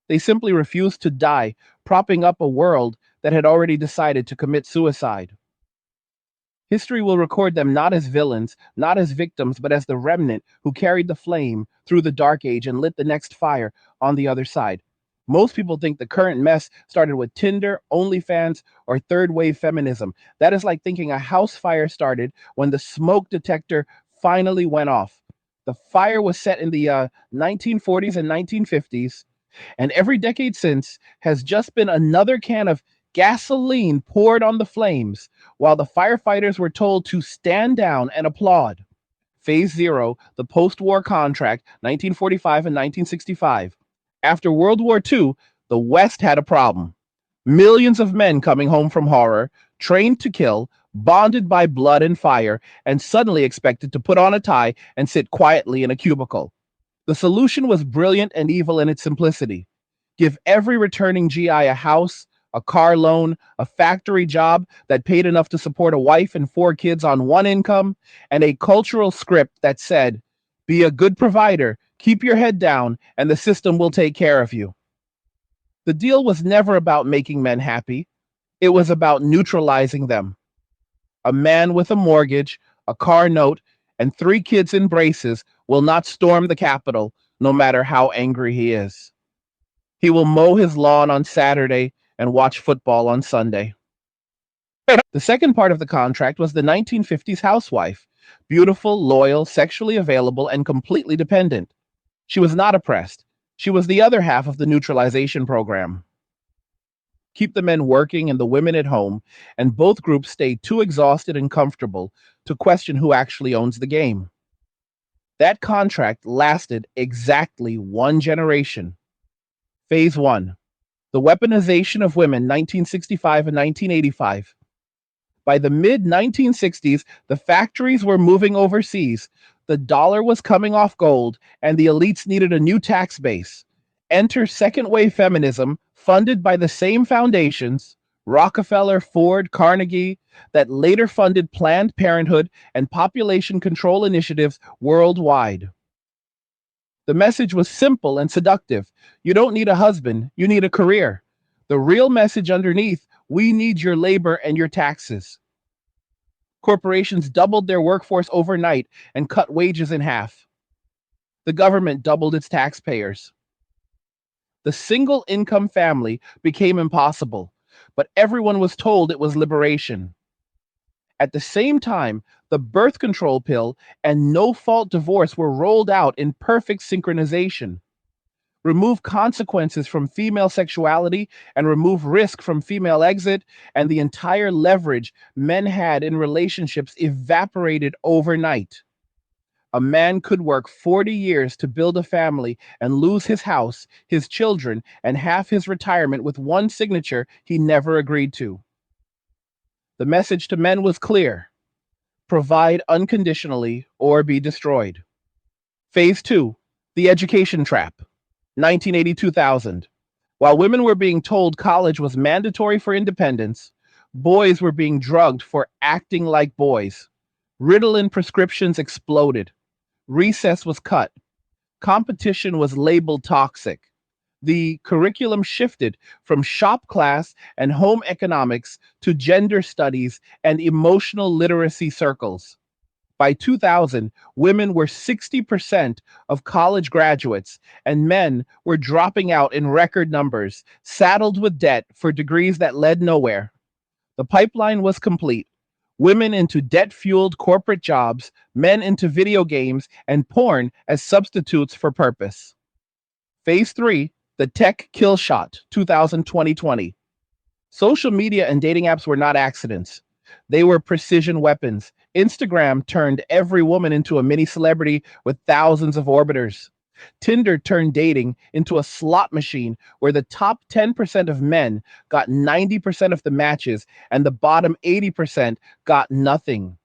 They simply refused to die, propping up a world that had already decided to commit suicide. History will record them not as villains, not as victims, but as the remnant who carried the flame through the dark age and lit the next fire on the other side. Most people think the current mess started with Tinder, OnlyFans, or third wave feminism. That is like thinking a house fire started when the smoke detector finally went off. The fire was set in the 1940s and 1950s, and every decade since has just been another can of gasoline poured on the flames while the firefighters were told to stand down and applaud. Phase Zero, the post war contract, 1945 and 1965. After World War II, the West had a problem. Millions of men coming home from horror, trained to kill, bonded by blood and fire, and suddenly expected to put on a tie and sit quietly in a cubicle. The solution was brilliant and evil in its simplicity. Give every returning GI a house, a car loan, a factory job that paid enough to support a wife and 4 kids on one income, and a cultural script that said, be a good provider, keep your head down, and the system will take care of you. The deal was never about making men happy. It was about neutralizing them. A man with a mortgage, a car note, and 3 kids in braces will not storm the Capitol, no matter how angry he is. He will mow his lawn on Saturday and watch football on Sunday. The second part of the contract was the 1950s housewife, beautiful, loyal, sexually available, and completely dependent. She was not oppressed. She was the other half of the neutralization program. Keep the men working and the women at home, and both groups stayed too exhausted and comfortable to question who actually owns the game. That contract lasted exactly 1 generation. Phase 1, the weaponization of women, 1965 and 1985. By the mid 1960s, the factories were moving overseas, the dollar was coming off gold, and the elites needed a new tax base. Enter second wave feminism, funded by the same foundations, Rockefeller, Ford, Carnegie, that later funded Planned Parenthood and population control initiatives worldwide. The message was simple and seductive. You don't need a husband, you need a career. The real message underneath, we need your labor and your taxes. Corporations doubled their workforce overnight and cut wages in half. The government doubled its taxpayers. The single income family became impossible, but everyone was told it was liberation. At the same time, the birth control pill and no fault divorce were rolled out in perfect synchronization. Remove consequences from female sexuality and remove risk from female exit, and the entire leverage men had in relationships evaporated overnight. A man could work 40 years to build a family and lose his house, his children, and half his retirement with one signature he never agreed to. The message to men was clear: provide unconditionally or be destroyed. Phase 2, the education trap, 1980-2000. While women were being told college was mandatory for independence, boys were being drugged for acting like boys. Ritalin prescriptions exploded. Recess was cut. Competition was labeled toxic. The curriculum shifted from shop class and home economics to gender studies and emotional literacy circles. By 2000, women were 60% of college graduates, and men were dropping out in record numbers, saddled with debt for degrees that led nowhere. The pipeline was complete. Women into debt fueled corporate jobs, men into video games and porn as substitutes for purpose. Phase 3, the tech kill shot, 2020. Social media and dating apps were not accidents. They were precision weapons. Instagram turned every woman into a mini celebrity with thousands of orbiters. Tinder turned dating into a slot machine where the top 10% of men got 90% of the matches and the bottom 80% got nothing.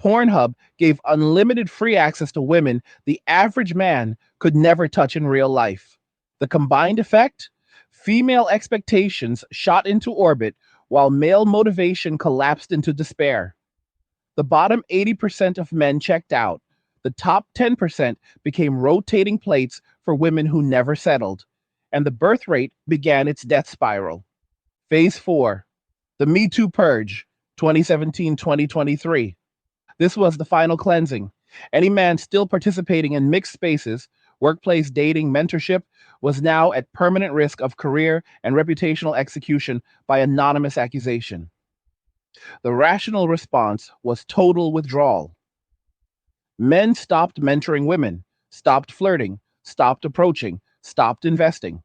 Pornhub gave unlimited free access to women the average man could never touch in real life. The combined effect? Female expectations shot into orbit while male motivation collapsed into despair. The bottom 80% of men checked out. The top 10% became rotating plates for women who never settled. And the birth rate began its death spiral. Phase 4, the Me Too Purge, 2017-2023. This was the final cleansing. Any man still participating in mixed spaces, workplace dating, mentorship, was now at permanent risk of career and reputational execution by anonymous accusation. The rational response was total withdrawal. Men stopped mentoring women, stopped flirting, stopped approaching, stopped investing.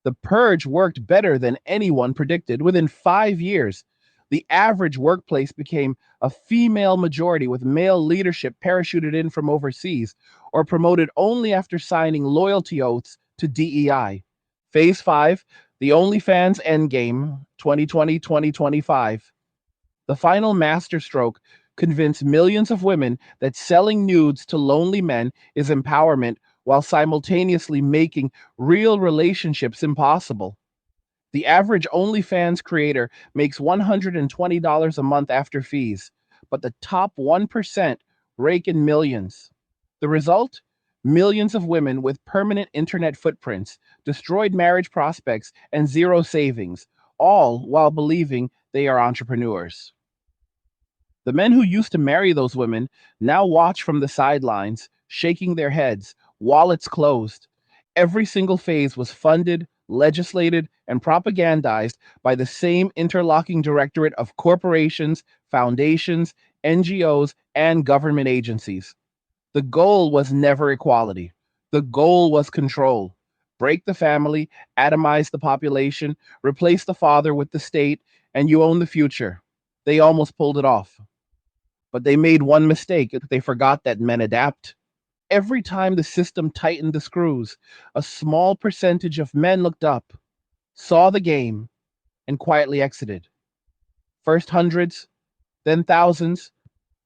The purge worked better than anyone predicted. Within 5 years, the average workplace became a female majority with male leadership parachuted in from overseas or promoted only after signing loyalty oaths to DEI. Phase 5, the OnlyFans Endgame, 2020-2025. The final masterstroke convinced millions of women that selling nudes to lonely men is empowerment while simultaneously making real relationships impossible. The average OnlyFans creator makes $120 a month after fees, but the top 1% rake in millions. The result? Millions of women with permanent internet footprints, destroyed marriage prospects, and zero savings, all while believing they are entrepreneurs. The men who used to marry those women now watch from the sidelines, shaking their heads, wallets closed. Every single phase was funded, legislated, and propagandized by the same interlocking directorate of corporations, foundations, NGOs, and government agencies. The goal was never equality. The goal was control. Break the family, atomize the population, replace the father with the state, and you own the future. They almost pulled it off. But they made one mistake. They forgot that men adapt. Every time the system tightened the screws, a small percentage of men looked up, saw the game, and quietly exited. First hundreds, then thousands,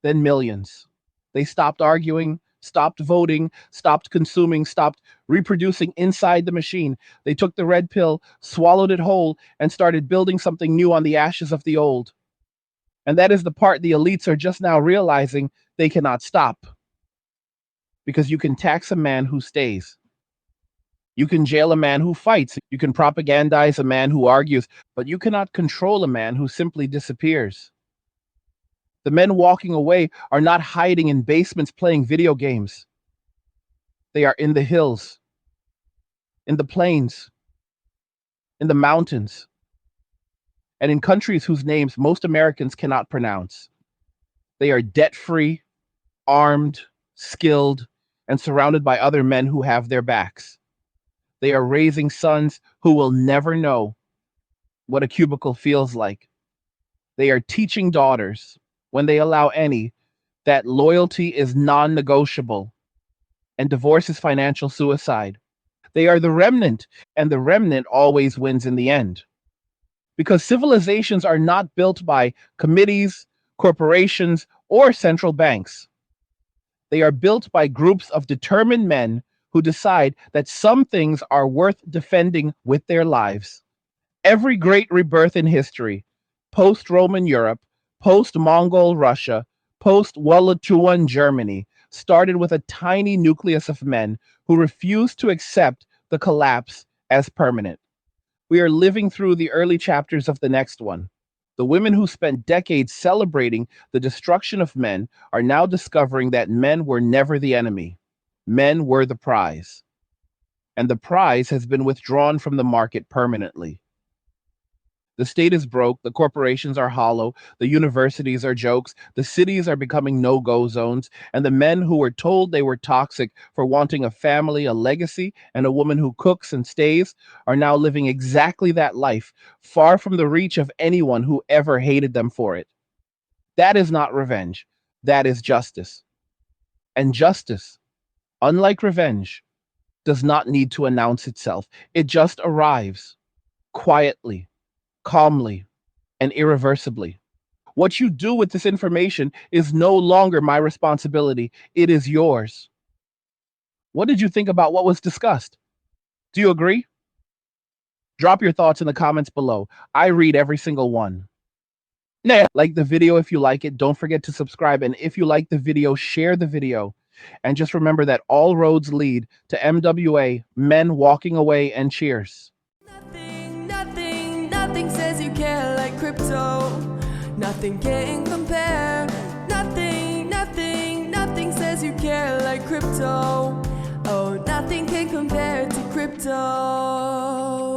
then millions. They stopped arguing, stopped voting, stopped consuming, stopped reproducing inside the machine. They took the red pill, swallowed it whole, and started building something new on the ashes of the old. And that is the part the elites are just now realizing they cannot stop. Because you can tax a man who stays. You can jail a man who fights. You can propagandize a man who argues, but you cannot control a man who simply disappears. The men walking away are not hiding in basements playing video games. They are in the hills, in the plains, in the mountains, and in countries whose names most Americans cannot pronounce. They are debt free, armed, skilled, and surrounded by other men who have their backs. They are raising sons who will never know what a cubicle feels like. They are teaching daughters, when they allow any, that loyalty is non negotiable and divorce is financial suicide. They are the remnant, and the remnant always wins in the end. Because civilizations are not built by committees, corporations, or central banks. They are built by groups of determined men who decide that some things are worth defending with their lives. Every great rebirth in history, post Roman Europe, post Mongol Russia, post Wallatuan Germany, started with a tiny nucleus of men who refused to accept the collapse as permanent. We are living through the early chapters of the next one. The women who spent decades celebrating the destruction of men are now discovering that men were never the enemy. Men were the prize. And the prize has been withdrawn from the market permanently. The state is broke, the corporations are hollow, the universities are jokes, the cities are becoming no-go zones, and the men who were told they were toxic for wanting a family, a legacy, and a woman who cooks and stays are now living exactly that life, far from the reach of anyone who ever hated them for it. That is not revenge. That is justice. And justice, unlike revenge, does not need to announce itself. It just arrives quietly, calmly, and irreversibly. What you do with this information is no longer my responsibility. It is yours. What did you think about what was discussed? Do you agree? Drop your thoughts in the comments below. I read every single one. Nah, like the video if you like it. Don't forget to subscribe. And if you like the video, share the video. And just remember that all roads lead to MWA, men walking away, and cheers. Nothing says you care like crypto. Nothing can compare. Nothing says you care like crypto. Oh, nothing can compare to crypto.